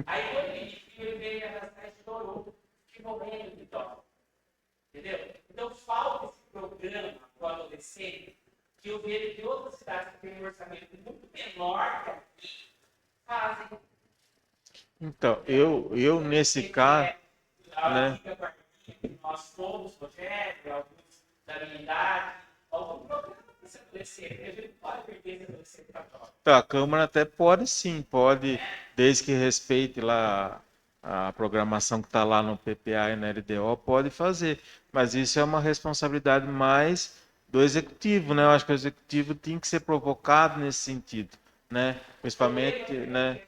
Aí quando ele viu, ele veio arrastar e chorou, que morrendo de dó. Entendeu? Então falta esse programa para o adolescente, que eu vejo que outras cidades que têm um orçamento muito menor que aqui, fazem. Então, eu nesse caso, né? Nós somos, Rogério, alguns da minha idade, algum programa para esse adolescente, a gente pode perder esse adolescente para nós. Tá, a Câmara até pode sim, pode, desde que respeite lá a programação que está lá no PPA e na LDO, pode fazer. Mas isso é uma responsabilidade mais do executivo, né? Eu acho que o executivo tem que ser provocado nesse sentido, né? Principalmente, né?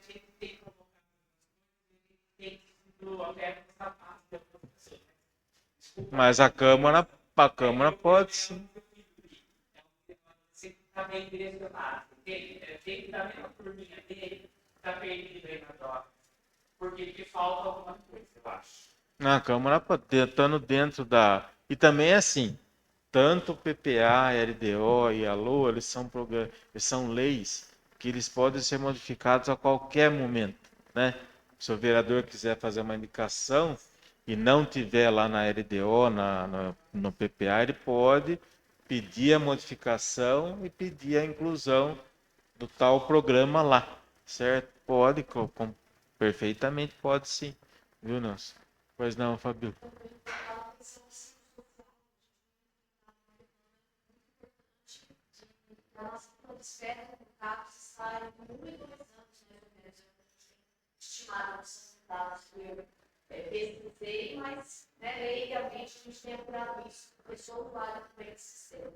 Mas a Câmara pode sim. Você está bem direcionado, tem que estar na turminha dele, está perdido aí na droga. Porque falta alguma coisa, eu acho. A Câmara, estando dentro da E também assim, tanto o PPA, LDO e a LOA, eles são leis que eles podem ser modificados a qualquer momento, né? Se o vereador quiser fazer uma indicação e não tiver lá na LDO, no PPA, ele pode pedir a modificação e pedir a inclusão do tal programa lá, certo? Pode, perfeitamente pode sim, viu, Nelson? Pois não, Fabio? A nossa podosfera, no caso, está em 1,2 anos, mais ou menos, estimado os dados que eu pesquisei, mas legalmente a gente tem apurado isso, porque sou usuário também desse sistema.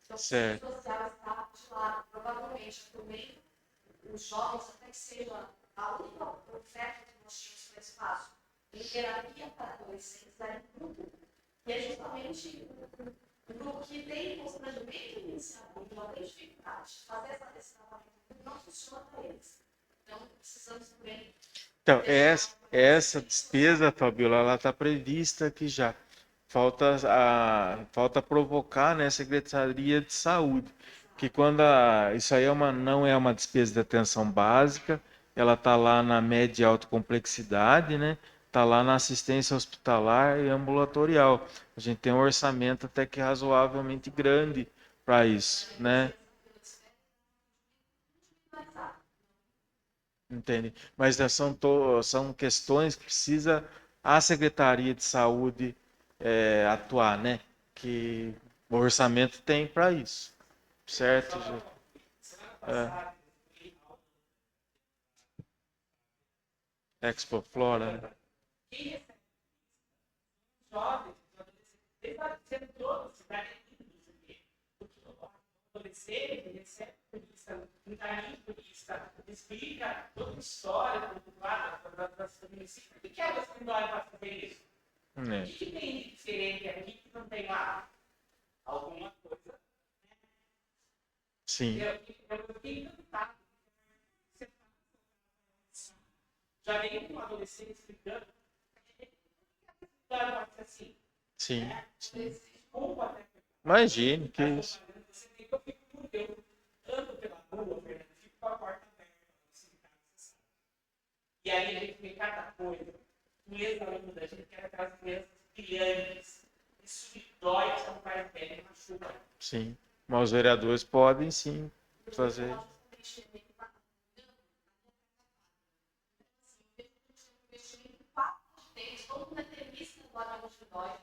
Então, o Certo. sistema social está de lado, provavelmente, também os jovens, até que seja a única oferta que nós tínhamos para espaço, em terapia para adolescentes, era em grupo, que é justamente o grupo que tem constrangimento inicial, que já tem dificuldade de fazer esse tratamento, não funciona para eles. Então, precisamos também. Então, essa despesa, Fabiola, ela está prevista aqui já. Falta provocar, né, a Secretaria de Saúde, que isso aí não é uma despesa de atenção básica, ela está lá na média e alta complexidade, né? Está lá na assistência hospitalar e ambulatorial. A gente tem um orçamento até que razoavelmente grande para isso, né? Entende? Mas são questões que precisa a Secretaria de Saúde atuar, né? Que o orçamento tem para isso, certo, gente? Semana Expo Flora, né? quem recebe jovens, adolescentes, sendo todos cidadãos, porque o adolescente recebe turista, um carinho turista, explica toda a história do lado das municípios. Por que elas não olham para fazer isso? O que tem de diferente aqui que não tem lá? Alguma coisa. Sim. Eu fiquei encantado. Já vem com um adolescente explicando. Pode ser assim. Sim. Né? Sim. Desculpa, né? Imagine, que isso. Você tem que eu fico por Deus. Ando pela rua, Fernando, fico com a porta aberta. Assim, e aí a gente vê cada coisa. Um ex-aluno da gente que era aquelas crianças brilhantes. Isso me dói, que não faz bem, me machuca. Sim. Mas os vereadores podem sim fazer. Todo mundo é tenista do lado de nós,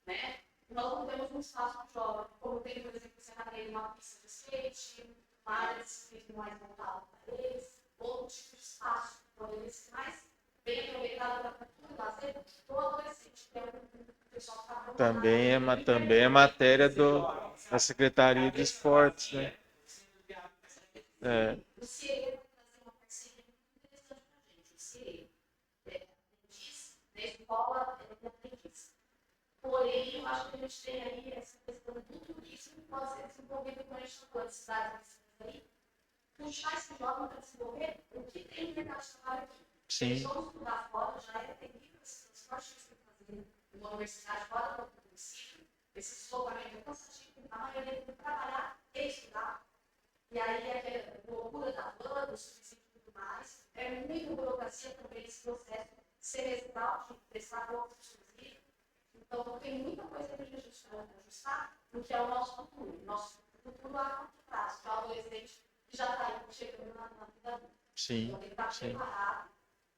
né? Nós não temos um espaço de jovem, como tem, por exemplo, você tem uma pista de skate, uma área de skate mais voltada para eles, outro tipo de espaço, para eles mais bem aproveitado para a cultura, lazer, do adolescente, que é o pessoal que está Também é matéria da Secretaria de Esportes, né? O CIE vai trazer uma parceria muito interessante para a gente. O CIE diz, na escola, ele aprendiz. Porém, eu acho que a gente tem aí essa questão do turismo que pode ser desenvolvido com a gente falou de cidades aí. Puxar esse jovem para desenvolver o que tem no mercado de trabalho aqui. Sim. Eles vão estudar fora, já é terrível esse transporte que você tem que fazer numa universidade fora do município. Esse deslocamento é cansativo, a maioria tem que trabalhar e estudar. E aí, aquela loucura da van, do suicídio e tudo mais, é muita burocracia também esse processo semestral de prestar conta exclusivo. Então, tem muita coisa que a gente ajustar no que é o nosso futuro. Nosso futuro a curto prazo, que é o adolescente que já está aí chegando na vida adulta. Sim. Então, tem que estar preparado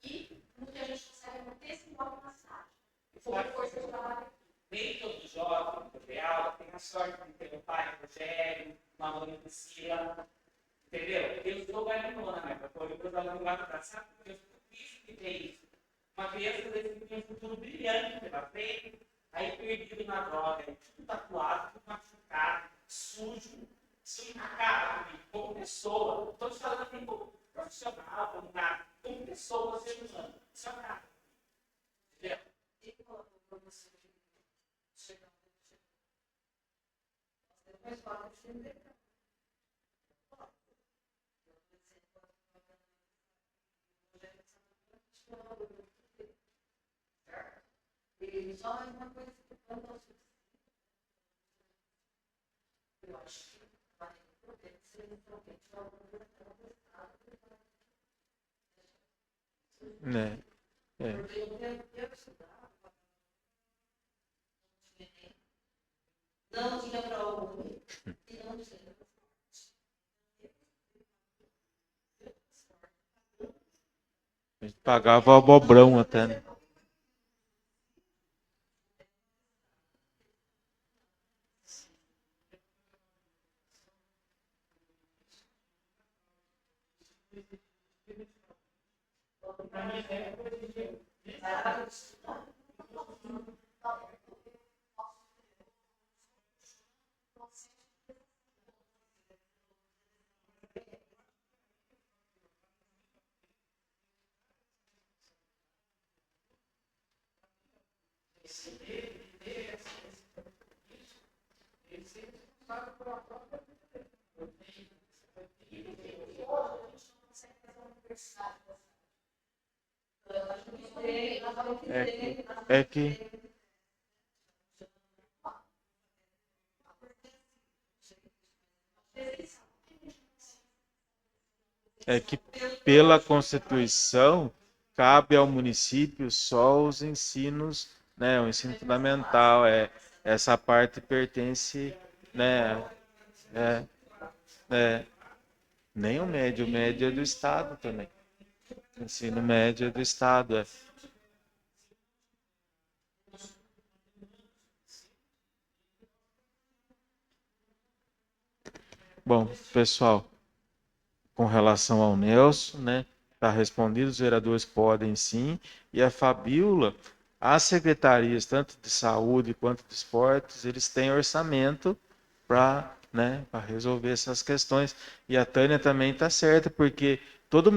e no que a gente consegue manter esse nome na cidade. E foi força de trabalho aqui. Nem todo jovem do real tem a sorte de ter um pai, Rogério, uma mãe Priscila, entendeu? Eles não vai me mandar, né? Porque depois ela não vai me sabe? Porque eu fico triste que tem isso. Uma criança que tem um futuro brilhante pela frente, aí perdido na droga, tudo tatuado, tudo machucado, sujo. Isso me acaba comigo, como pessoa. Estou te falando assim, como profissional, como nada, como pessoa, ser humano. Isso acaba. Entendeu? E colocou para você chegar. Depois fala de filme. Ele só é uma coisa que quando Né? É. Não tinha para ouvir e não tinha. A gente pagava o abobrão até, né? É que é que pela Constituição cabe ao município só os ensinos, né, o ensino fundamental, essa parte pertence, né, é, é, nem o médio é do estado também. O ensino médio é do estado, é. Bom, pessoal, com relação ao Nelson, né? Está respondido, os vereadores podem sim. E a Fabíola, as secretarias, tanto de saúde quanto de esportes, eles têm orçamento para, né, para resolver essas questões. E a Tânia também está certa, porque todo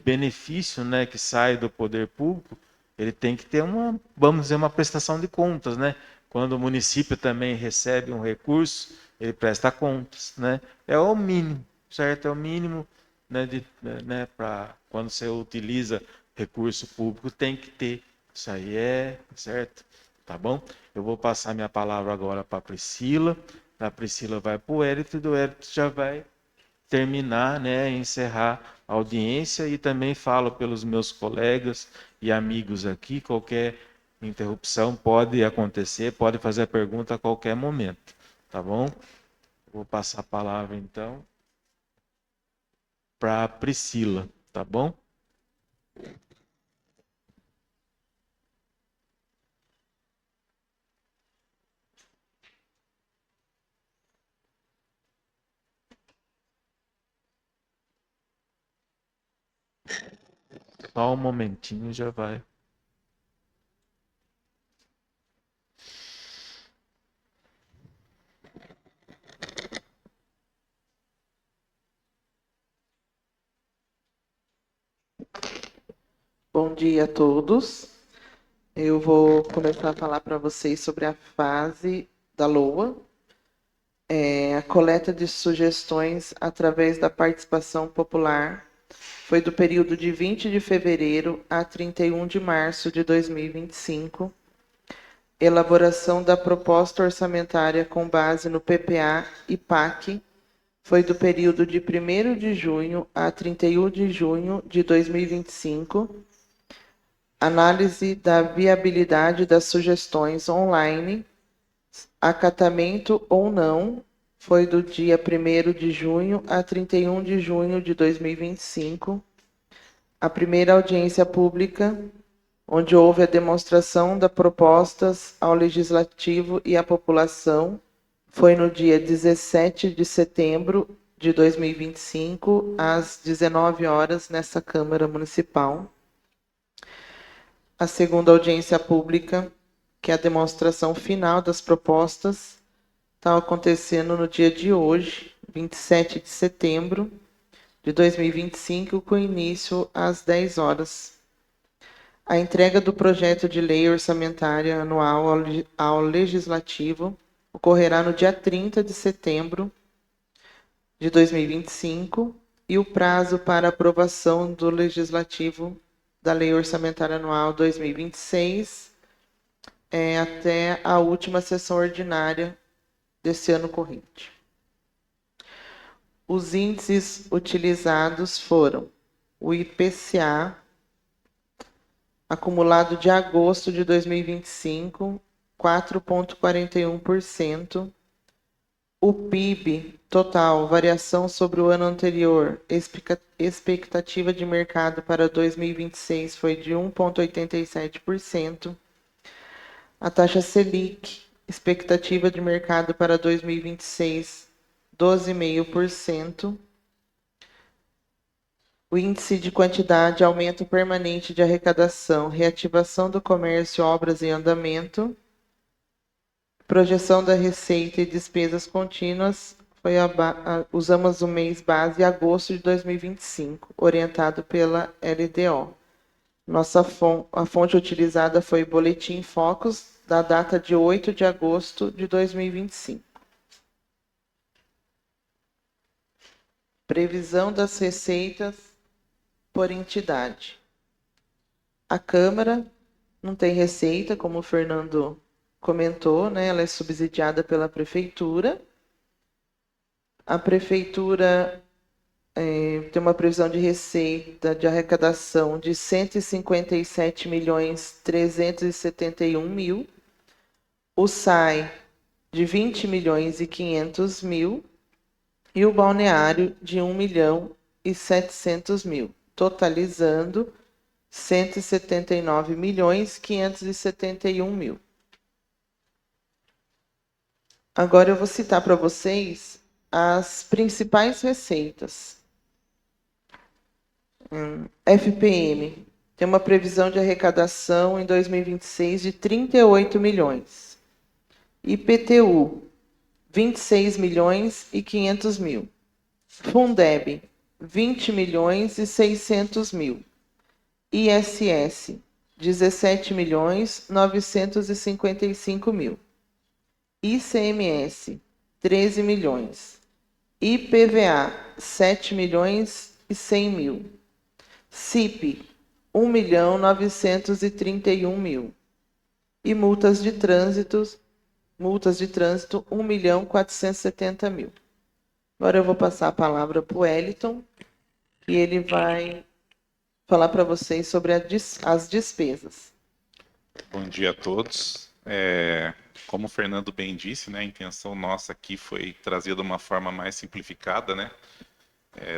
benefício, né, que sai do poder público, ele tem que ter uma, vamos dizer, uma prestação de contas, né? Quando o município também recebe um recurso, ele presta contas, né? É o mínimo, certo? É o mínimo, né, né, para quando você utiliza recurso público, tem que ter. Isso aí é certo, tá bom? Eu vou passar minha palavra agora para a Priscila. A Priscila vai para o Hérito e do Hérito já vai terminar, né, encerrar a audiência e também falo pelos meus colegas e amigos aqui, qualquer interrupção pode acontecer, pode fazer a pergunta a qualquer momento, tá bom? Vou passar a palavra então para a Priscila, tá bom? Só um momentinho já vai. Bom dia a todos. Eu vou começar a falar para vocês sobre a fase da LOA, a coleta de sugestões através da participação popular foi do período de 20 de fevereiro a 31 de março de 2025. Elaboração da proposta orçamentária com base no PPA e PAC foi do período de 1º de junho a 31 de junho de 2025. Análise da viabilidade das sugestões online, acatamento ou não, foi do dia 1º de junho a 31 de junho de 2025. A primeira audiência pública, onde houve a demonstração das propostas ao Legislativo e à população, foi no dia 17 de setembro de 2025, às 19 horas, nessa Câmara Municipal. A segunda audiência pública, que é a demonstração final das propostas, está acontecendo no dia de hoje, 27 de setembro de 2025, com início às 10 horas. A entrega do projeto de lei orçamentária anual ao Legislativo ocorrerá no dia 30 de setembro de 2025 e o prazo para aprovação do Legislativo da Lei Orçamentária Anual 2026 é até a última sessão ordinária desse ano corrente. Os índices utilizados foram o IPCA, acumulado de agosto de 2025, 4,41%. O PIB total, variação sobre o ano anterior, expectativa de mercado para 2026 foi de 1,87%. A taxa Selic, expectativa de mercado para 2026, 12,5%. O índice de quantidade, aumento permanente de arrecadação, reativação do comércio, obras em andamento. Projeção da receita e despesas contínuas, usamos o mês base agosto de 2025, orientado pela LDO. A fonte utilizada foi o Boletim Focus, da data de 8 de agosto de 2025. Previsão das receitas por entidade. A Câmara não tem receita, como o Fernando comentou, né? Ela é subsidiada pela Prefeitura. A Prefeitura tem uma previsão de receita de arrecadação de 157.371.000. O SAI de 20.500.000 e o balneário de 1.700.000, totalizando 179.571.000. Agora eu vou citar para vocês as principais receitas. FPM tem uma previsão de arrecadação em 2026 de 38 milhões. IPTU, 26.500.000. Fundeb, 20.600.000. ISS, 17.955.000. ICMS, 13 milhões. IPVA, 7.100.000. CIP, 1.931.000. E multas de trânsito, 1.470.000. Agora eu vou passar a palavra para o Wellington, e ele vai falar para vocês sobre as despesas. Bom dia a todos. Como o Fernando bem disse, né, a intenção nossa aqui foi trazer de uma forma mais simplificada, né,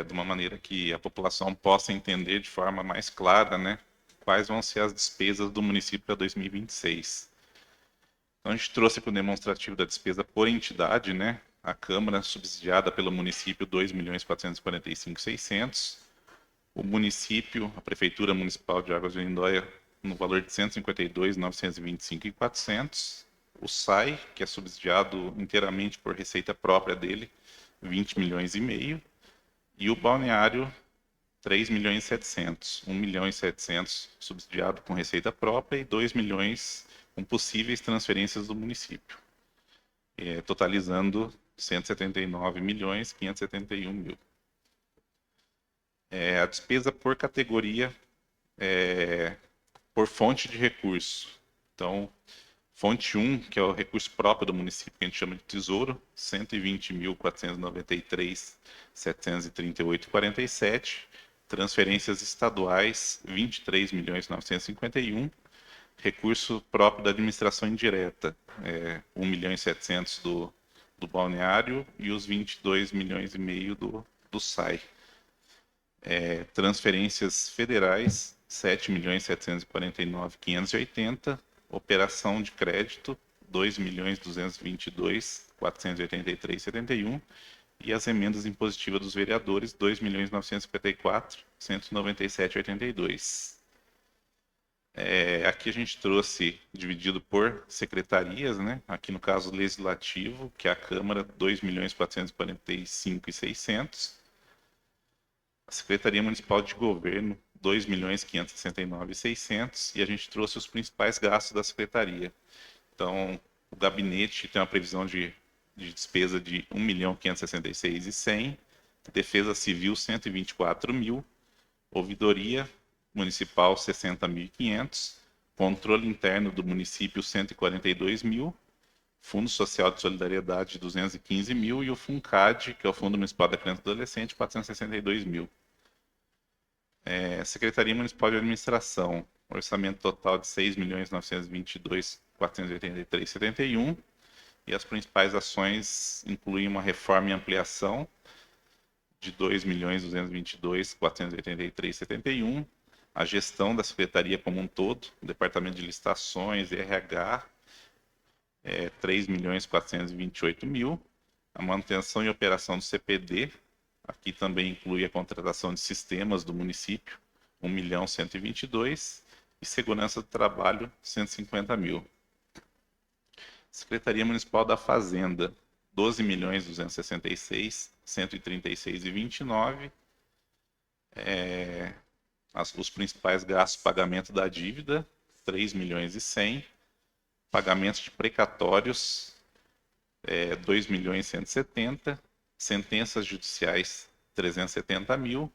de uma maneira que a população possa entender de forma mais clara, né, quais vão ser as despesas do município para 2026. Então, a gente trouxe para o demonstrativo da despesa por entidade, né, a Câmara subsidiada pelo município 2.445.600, o município, a Prefeitura Municipal de Águas de Lindóia, no valor de 152.925.400, o SAI, que é subsidiado inteiramente por receita própria dele, 20 milhões e meio, e o balneário, 3.700.000, 1.700.000 subsidiado com receita própria e 2 milhões com possíveis transferências do município, totalizando 179.571.000. A despesa por categoria, por fonte de recurso. Então, fonte 1, que é o recurso próprio do município, que a gente chama de tesouro, 120.493.738,47. Transferências estaduais, 23.951.000. Recurso próprio da administração indireta, 1.700.000 do balneário e os 22 milhões e meio do SAI. Transferências federais, 7.749.580, operação de crédito, 2.222.483,71, e as emendas impositivas dos vereadores, 2.954.197,82. Aqui a gente trouxe, dividido por secretarias, né? Aqui no caso legislativo, que é a Câmara, 2.445.600. A Secretaria Municipal de Governo, 2.569.600, e a gente trouxe os principais gastos da Secretaria. Então, o gabinete tem uma previsão de despesa de 1.566.100, Defesa Civil, 124.000, Ouvidoria Municipal, 60.500, Controle Interno do Município, 142.000, Fundo Social de Solidariedade, 215 mil, e o FUNCAD, que é o Fundo Municipal da Criança e do Adolescente, 462 mil. Secretaria Municipal de Administração, orçamento total de 6.922.483,71, e as principais ações incluem uma reforma e ampliação de 2.222.483,71, a gestão da Secretaria como um todo, o Departamento de Licitações, RH, 3.428.000, a manutenção e operação do CPD, aqui também inclui a contratação de sistemas do município, 1.122.000, e segurança do trabalho, 150.000. Secretaria Municipal da Fazenda, 12.266.136,29. Os principais gastos: pagamento da dívida, 3.100.000. Pagamentos de precatórios, 2.170.000. Sentenças judiciais, 370.000.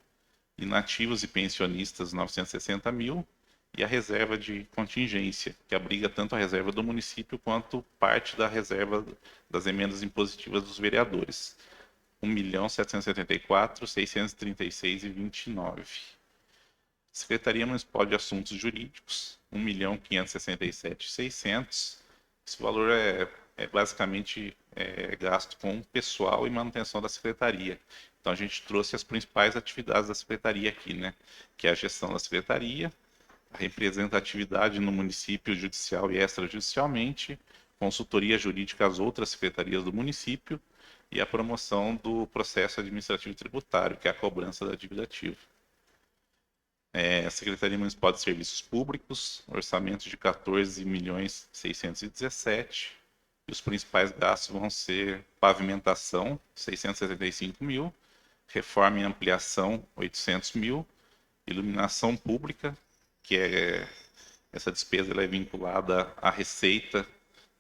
Inativos e pensionistas, 960.000. E a reserva de contingência, que abriga tanto a reserva do município quanto parte da reserva das emendas impositivas dos vereadores, 1.774.636,29. Secretaria Municipal de Assuntos Jurídicos, 1.567.600. Esse valor é basicamente gasto com pessoal e manutenção da secretaria. Então a gente trouxe as principais atividades da secretaria aqui, né? Que é a gestão da secretaria, a representatividade no município judicial e extrajudicialmente, consultoria jurídica às outras secretarias do município e a promoção do processo administrativo tributário, que é a cobrança da dívida ativa. A Secretaria Municipal de Serviços Públicos, orçamento de 14.617.000, e os principais gastos vão ser pavimentação, 675.000, reforma e ampliação, 800.000, iluminação pública, que essa despesa ela é vinculada à receita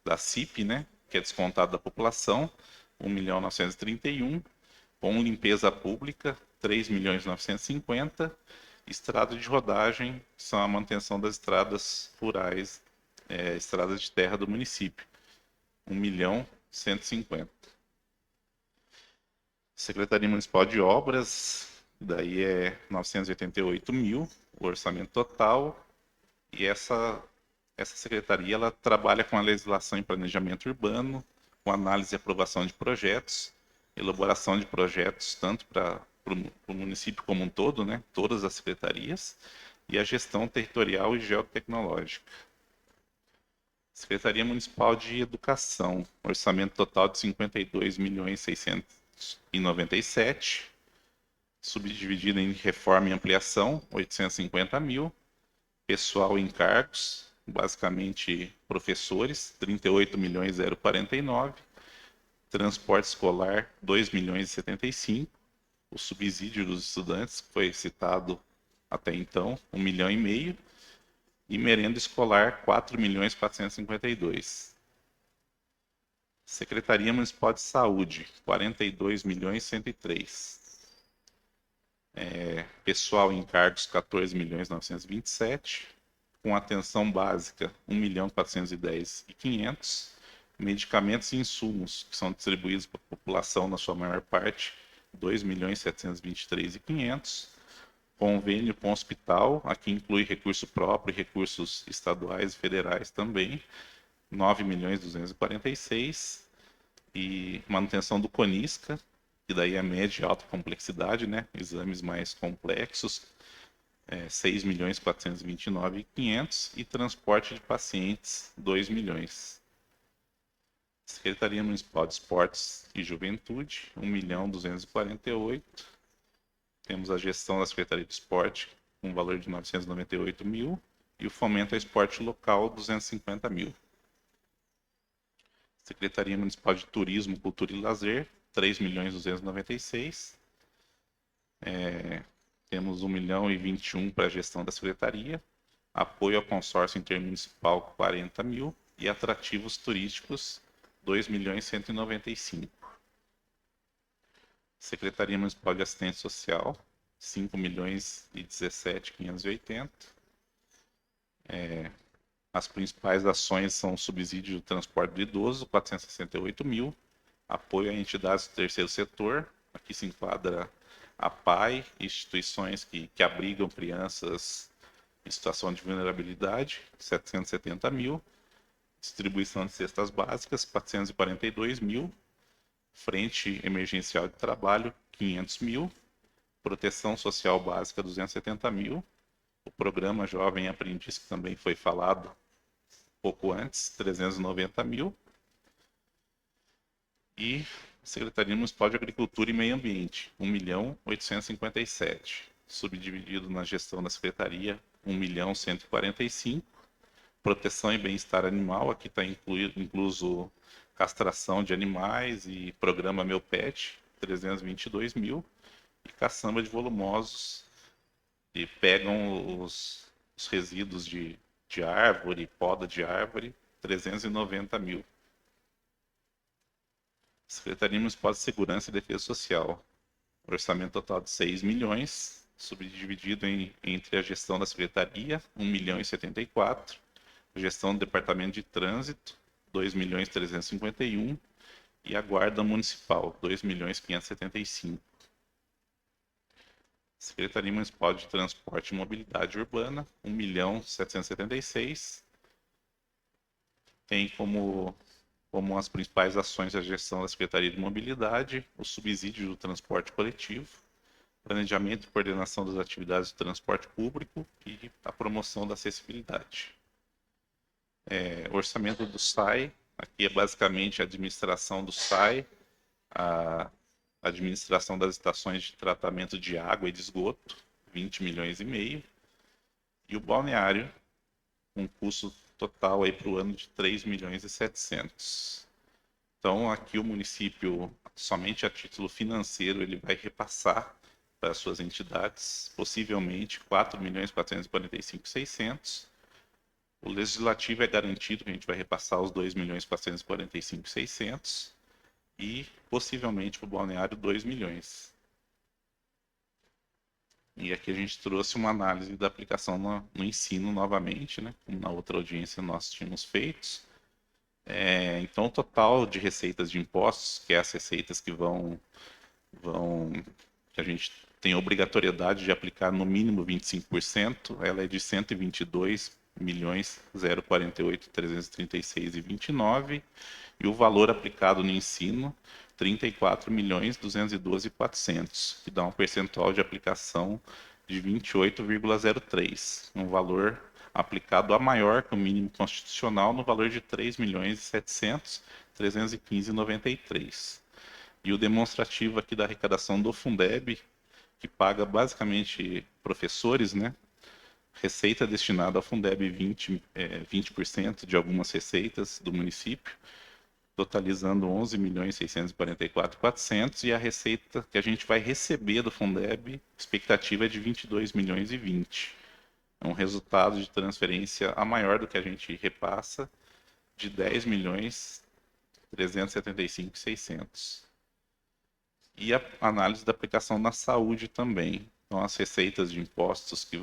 da CIP, né, que é descontada da população, 1.931.000, com limpeza pública, 3.950.000, estrada de rodagem, que são a manutenção das estradas rurais, estradas de terra do município, 1.150.000. Secretaria Municipal de Obras, daí é 988.000, o orçamento total, e essa secretaria ela trabalha com a legislação e planejamento urbano, com análise e aprovação de projetos, elaboração de projetos tanto para o município como um todo, né, todas as secretarias, e a gestão territorial e geotecnológica. Secretaria Municipal de Educação, orçamento total de 52.697.000, subdividido em reforma e ampliação, 850.000, pessoal e encargos, basicamente professores, 38.049.000, transporte escolar, 2.075.000, o subsídio dos estudantes, que foi citado até então, 1,5 milhão, e merenda escolar, 4.452.000. Secretaria Municipal de Saúde, 42.103.000. Pessoal em encargos, 14.927.000. Com atenção básica, 1.410.500. Medicamentos e insumos, que são distribuídos para a população na sua maior parte, 2.723.500. Convênio com hospital, aqui inclui recurso próprio e recursos estaduais e federais também, 9.246.000. E manutenção do CONISCA, que daí é média e alta complexidade, né? Exames mais complexos, 6.429.500. E transporte de pacientes, 2 milhões. Secretaria Municipal de Esportes e Juventude, 1.248.000. Temos a gestão da Secretaria de Esporte, com um valor de 998.000. E o fomento ao esporte local, 250.000. Secretaria Municipal de Turismo, Cultura e Lazer, 3.296.000. Temos 1.021.000 para a gestão da Secretaria. Apoio ao consórcio intermunicipal, 40.000. E atrativos turísticos, 2.195.000. Secretaria Municipal de Assistência Social, 5.017.580. As principais ações são subsídio do transporte do idoso, 468 mil, apoio a entidades do terceiro setor, aqui se enquadra a PAI, instituições que abrigam crianças em situação de vulnerabilidade, 770 mil, distribuição de cestas básicas, 442 mil, frente emergencial de trabalho, 500 mil, proteção social básica, 270 mil, o programa Jovem Aprendiz, que também foi falado pouco antes, 390 mil, e Secretaria Municipal de Agricultura e Meio Ambiente, 1.857, subdividido na gestão da Secretaria, 1.145, proteção e bem-estar animal, aqui está incluso castração de animais e programa Meu Pet, 322 mil, e caçamba de volumosos, que pegam os resíduos de árvore, poda de árvore, 390 mil. Secretaria Municipal de Segurança e Defesa Social, orçamento total de 6 milhões, subdividido entre a gestão da Secretaria, 1.074, gestão do Departamento de Trânsito, 2.351, e a Guarda Municipal, 2.575. Secretaria Municipal de Transporte e Mobilidade Urbana, 1.776. Tem como as principais ações a gestão da Secretaria de Mobilidade, o subsídio do transporte coletivo, planejamento e coordenação das atividades de transporte público e a promoção da acessibilidade. Orçamento do SAI, aqui é basicamente a administração do SAI, a administração das estações de tratamento de água e de esgoto, 20 milhões e meio, e o balneário, um custo total aí para o ano de 3 milhões e 700. Então, aqui o município, somente a título financeiro, ele vai repassar para as suas entidades, possivelmente 4.445.600. O legislativo é garantido que a gente vai repassar os 2.445.600 e possivelmente para o balneário 2 milhões. E aqui a gente trouxe uma análise da aplicação no ensino novamente, né? Como na outra audiência nós tínhamos feito. Então, o total de receitas de impostos, que é as receitas que que a gente tem obrigatoriedade de aplicar no mínimo 25%, ela é de 122.048.336,29, e o valor aplicado no ensino, 34.212.400, que dá um percentual de aplicação de 28,03, um valor aplicado a maior que o mínimo constitucional no valor de 3.700.315,93. E o demonstrativo aqui da arrecadação do Fundeb, que paga basicamente professores, né? Receita destinada ao Fundeb 20% de algumas receitas do município, totalizando 11.644.400, e a receita que a gente vai receber do Fundeb, expectativa é de 22 milhões e 20. É um resultado de transferência a maior do que a gente repassa, de 10.375.600. E a análise da aplicação na saúde também. Então, as receitas de impostos que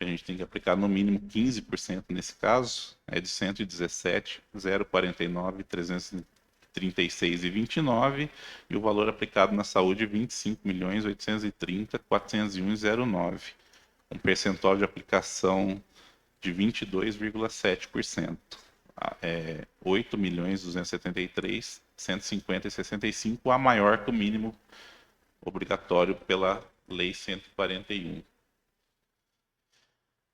a gente tem que aplicar no mínimo 15% nesse caso, é de 117.049.336,29, e o valor aplicado na saúde 25.830.401,09, um percentual de aplicação de 22,7%. 8.273.150,65, a maior que o mínimo obrigatório pela Lei 141.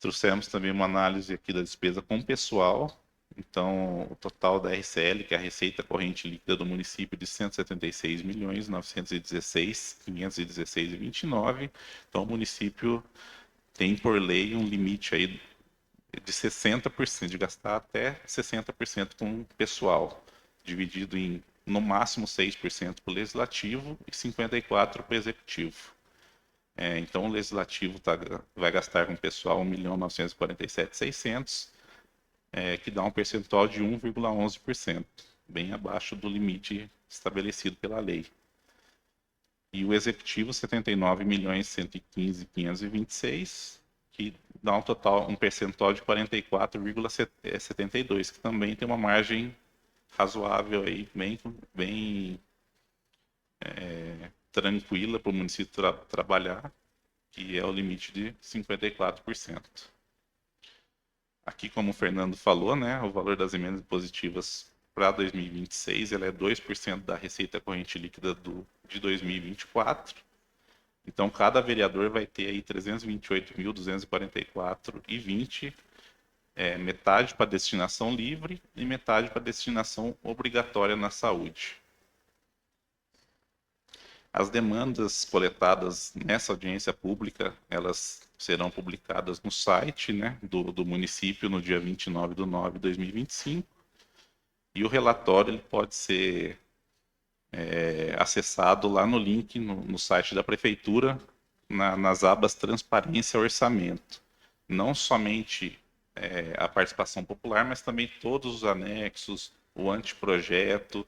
Trouxemos também uma análise aqui da despesa com pessoal. Então, o total da RCL, que é a Receita Corrente Líquida do município, de 176.916.516,29. Então, o município tem, por lei, um limite aí de 60%, de gastar até 60% com pessoal, dividido em, no máximo, 6% para o Legislativo e 54% para o Executivo. Então, o Legislativo vai gastar com pessoal 1.947.600, que dá um percentual de 1,11%, bem abaixo do limite estabelecido pela lei. E o Executivo, 79.115.526, que dá um percentual de 44,72, que também tem uma margem razoável aí, bem tranquila para o município trabalhar, que é o limite de 54%. Aqui, como o Fernando falou, né, o valor das emendas impositivas para 2026 ela é 2% da receita corrente líquida de 2024. Então, cada vereador vai ter aí 328.244,20, metade para destinação livre e metade para destinação obrigatória na saúde. As demandas coletadas nessa audiência pública, elas serão publicadas no site, né, do município no dia 29/9/2025, e o relatório ele pode ser acessado lá no link no site da prefeitura, nas abas Transparência e Orçamento. Não somente a participação popular, mas também todos os anexos, o anteprojeto.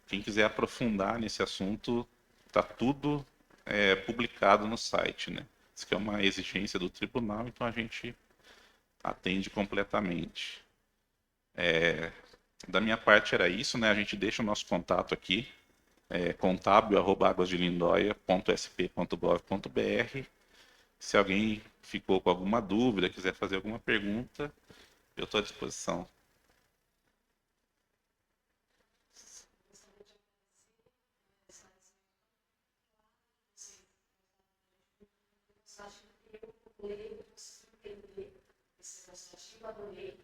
Quem quiser aprofundar nesse assunto, está tudo publicado no site, né? Isso que é uma exigência do tribunal, então a gente atende completamente. Da minha parte era isso, né? A gente deixa o nosso contato aqui, contábil@aguasdelindóia.sp.gov.br. Se alguém ficou com alguma dúvida, quiser fazer alguma pergunta, eu estou à disposição. Adorei.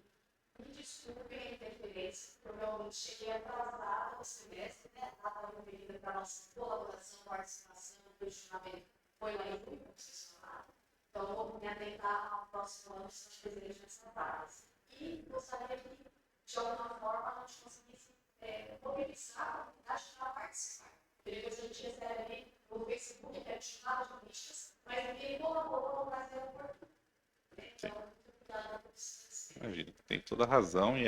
Me desculpem a interferência, provavelmente cheguei atrasada no semestre, né? Estava referida para a nossa colaboração, participação, o questionamento foi lá em junho, como vocês falaram. Então, vou me atentar ao próximo ano, se nós fizermos essa base. E gostaria que, de alguma forma, a gente conseguisse mobilizar a comunidade para participar. Depois a gente recebe no Facebook, que é chamado de listas, mas ninguém colaborou no Brasil oportuno. Então, muito obrigada por isso. Imagina, tem toda a razão, e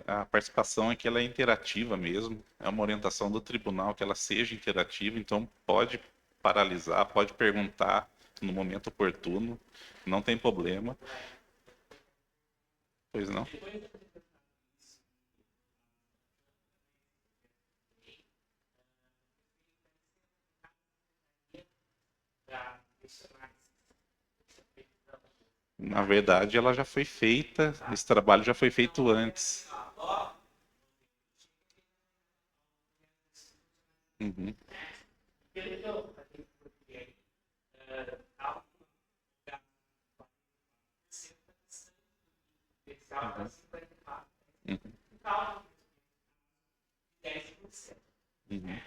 a participação aqui ela é interativa mesmo, é uma orientação do tribunal que ela seja interativa, então pode paralisar, pode perguntar no momento oportuno, não tem problema. Pois não? Na verdade, ela já foi feita, esse trabalho já foi feito antes. Uhum. Uhum.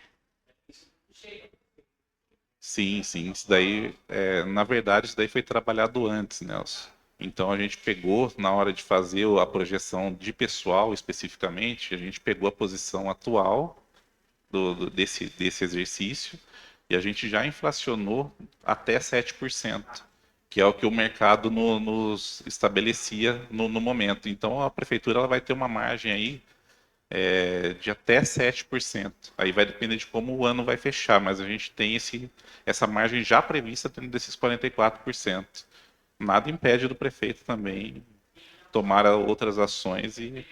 Sim, isso daí, na verdade, isso daí foi trabalhado antes, Nelson. Então a gente pegou, na hora de fazer a projeção de pessoal especificamente, a gente pegou a posição atual desse exercício e a gente já inflacionou até 7%, que é o que o mercado nos estabelecia no momento. Então a prefeitura ela vai ter uma margem aí de até 7%. Aí vai depender de como o ano vai fechar, mas a gente tem essa margem já prevista dentro desses 44%. Nada impede do prefeito também tomar outras ações e...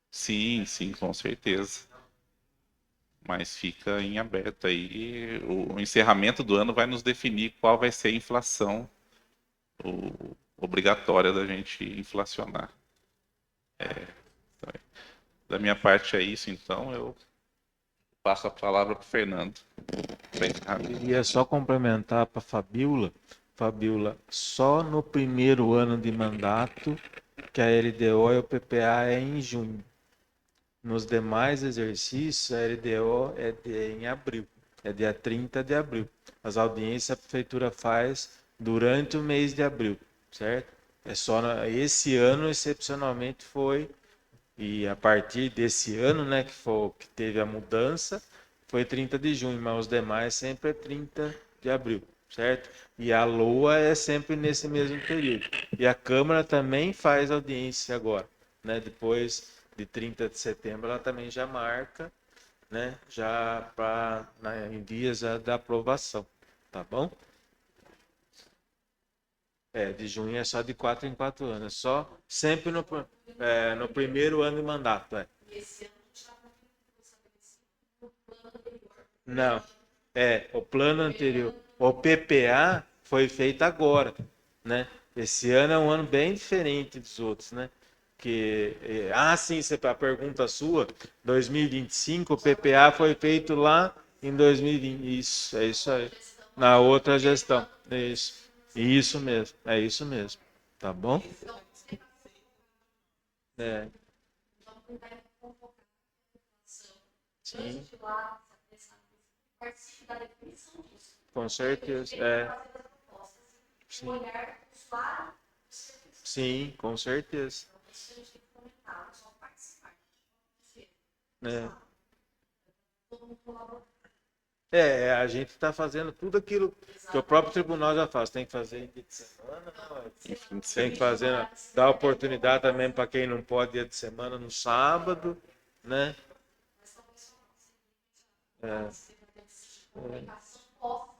Sim, com certeza. Mas fica em aberto aí. O encerramento do ano vai nos definir qual vai ser a inflação obrigatória da gente inflacionar. Da minha parte é isso, então eu passo a palavra para o Fernando. Queria só complementar para a Fabiola. Fabiola, só no primeiro ano de mandato que a LDO e o PPA é em junho. Nos demais exercícios, a LDO em abril, é dia 30 de abril. As audiências a prefeitura faz durante o mês de abril, certo? É só esse ano, excepcionalmente, foi, e a partir desse ano, né, que teve a mudança, foi 30 de junho, mas os demais sempre é 30 de abril, certo? E a LOA é sempre nesse mesmo período. E a Câmara também faz audiência agora, né? Depois de 30 de setembro, ela também já marca, né? Já em dias da aprovação, tá bom? De junho é só de 4 em 4 anos. Só sempre no primeiro ano de mandato. E esse ano a gente está com estabelecido no plano anterior. Não, o plano anterior. O PPA foi feito agora, né? Esse ano é um ano bem diferente dos outros, né? Sim, a pergunta sua, 2025, o PPA foi feito lá em 2020. Isso, é isso aí. Na outra gestão. Isso mesmo, é isso mesmo. Tá bom? É, Vamos tentar convocar a população. sim, Antes de lá, participe da definição disso. com certeza. Fazer as propostas. Sim. O olhar do usuário do serviço. Sim, com certeza. Então, isso a gente tem que comentar, não só participar. É. Todo mundo colaborando. A gente está fazendo tudo aquilo que o próprio tribunal já faz. Tem que fazer em dia de semana, não, Em fim de tem semana. que fazer, dar oportunidade também para quem não pode dia de semana no sábado, né? Mas talvez É, você vai ter essa comunicação possa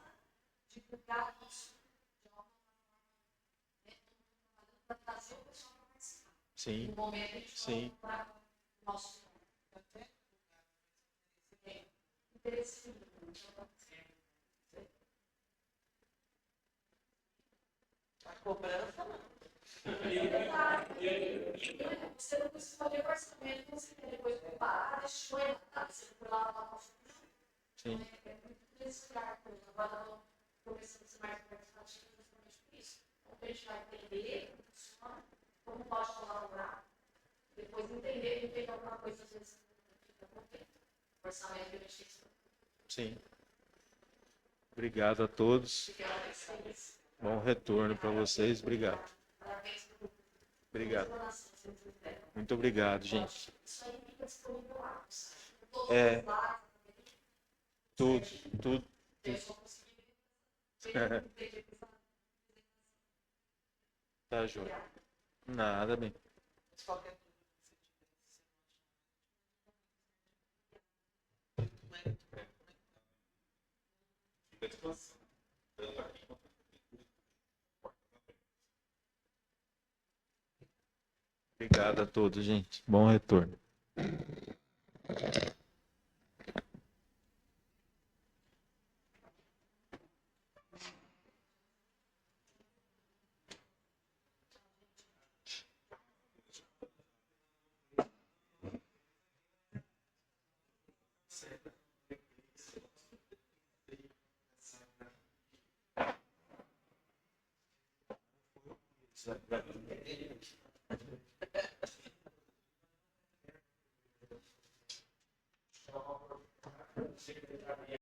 divulgar isso de uma forma, né? Para trazer o pessoal para participar. sim, No momento a gente sim, para o nosso interesse. A cobrança não. Você não precisa fazer orçamento, você quer depois preparar, deixa eu entrar, você foi lá na nossa sim, é muito desesperado. Agora eu começando a ser mais participativo justamente por isso. Então a gente vai entender como funciona, como pode colaborar, depois entender e pegar alguma coisa, às vezes, fica contente. O orçamento que a gente tem que sim. Obrigado a todos. Bom retorno para vocês. Obrigado. parabéns por Obrigado. exploração que vocês fizeram. Muito obrigado, gente. Isso aí fica disponível lá, no todos É. os lados, Tudo. eu só consegui ver. Tá, joia. Nada, bem. Qualquer Obrigado a todos, gente. Bom retorno.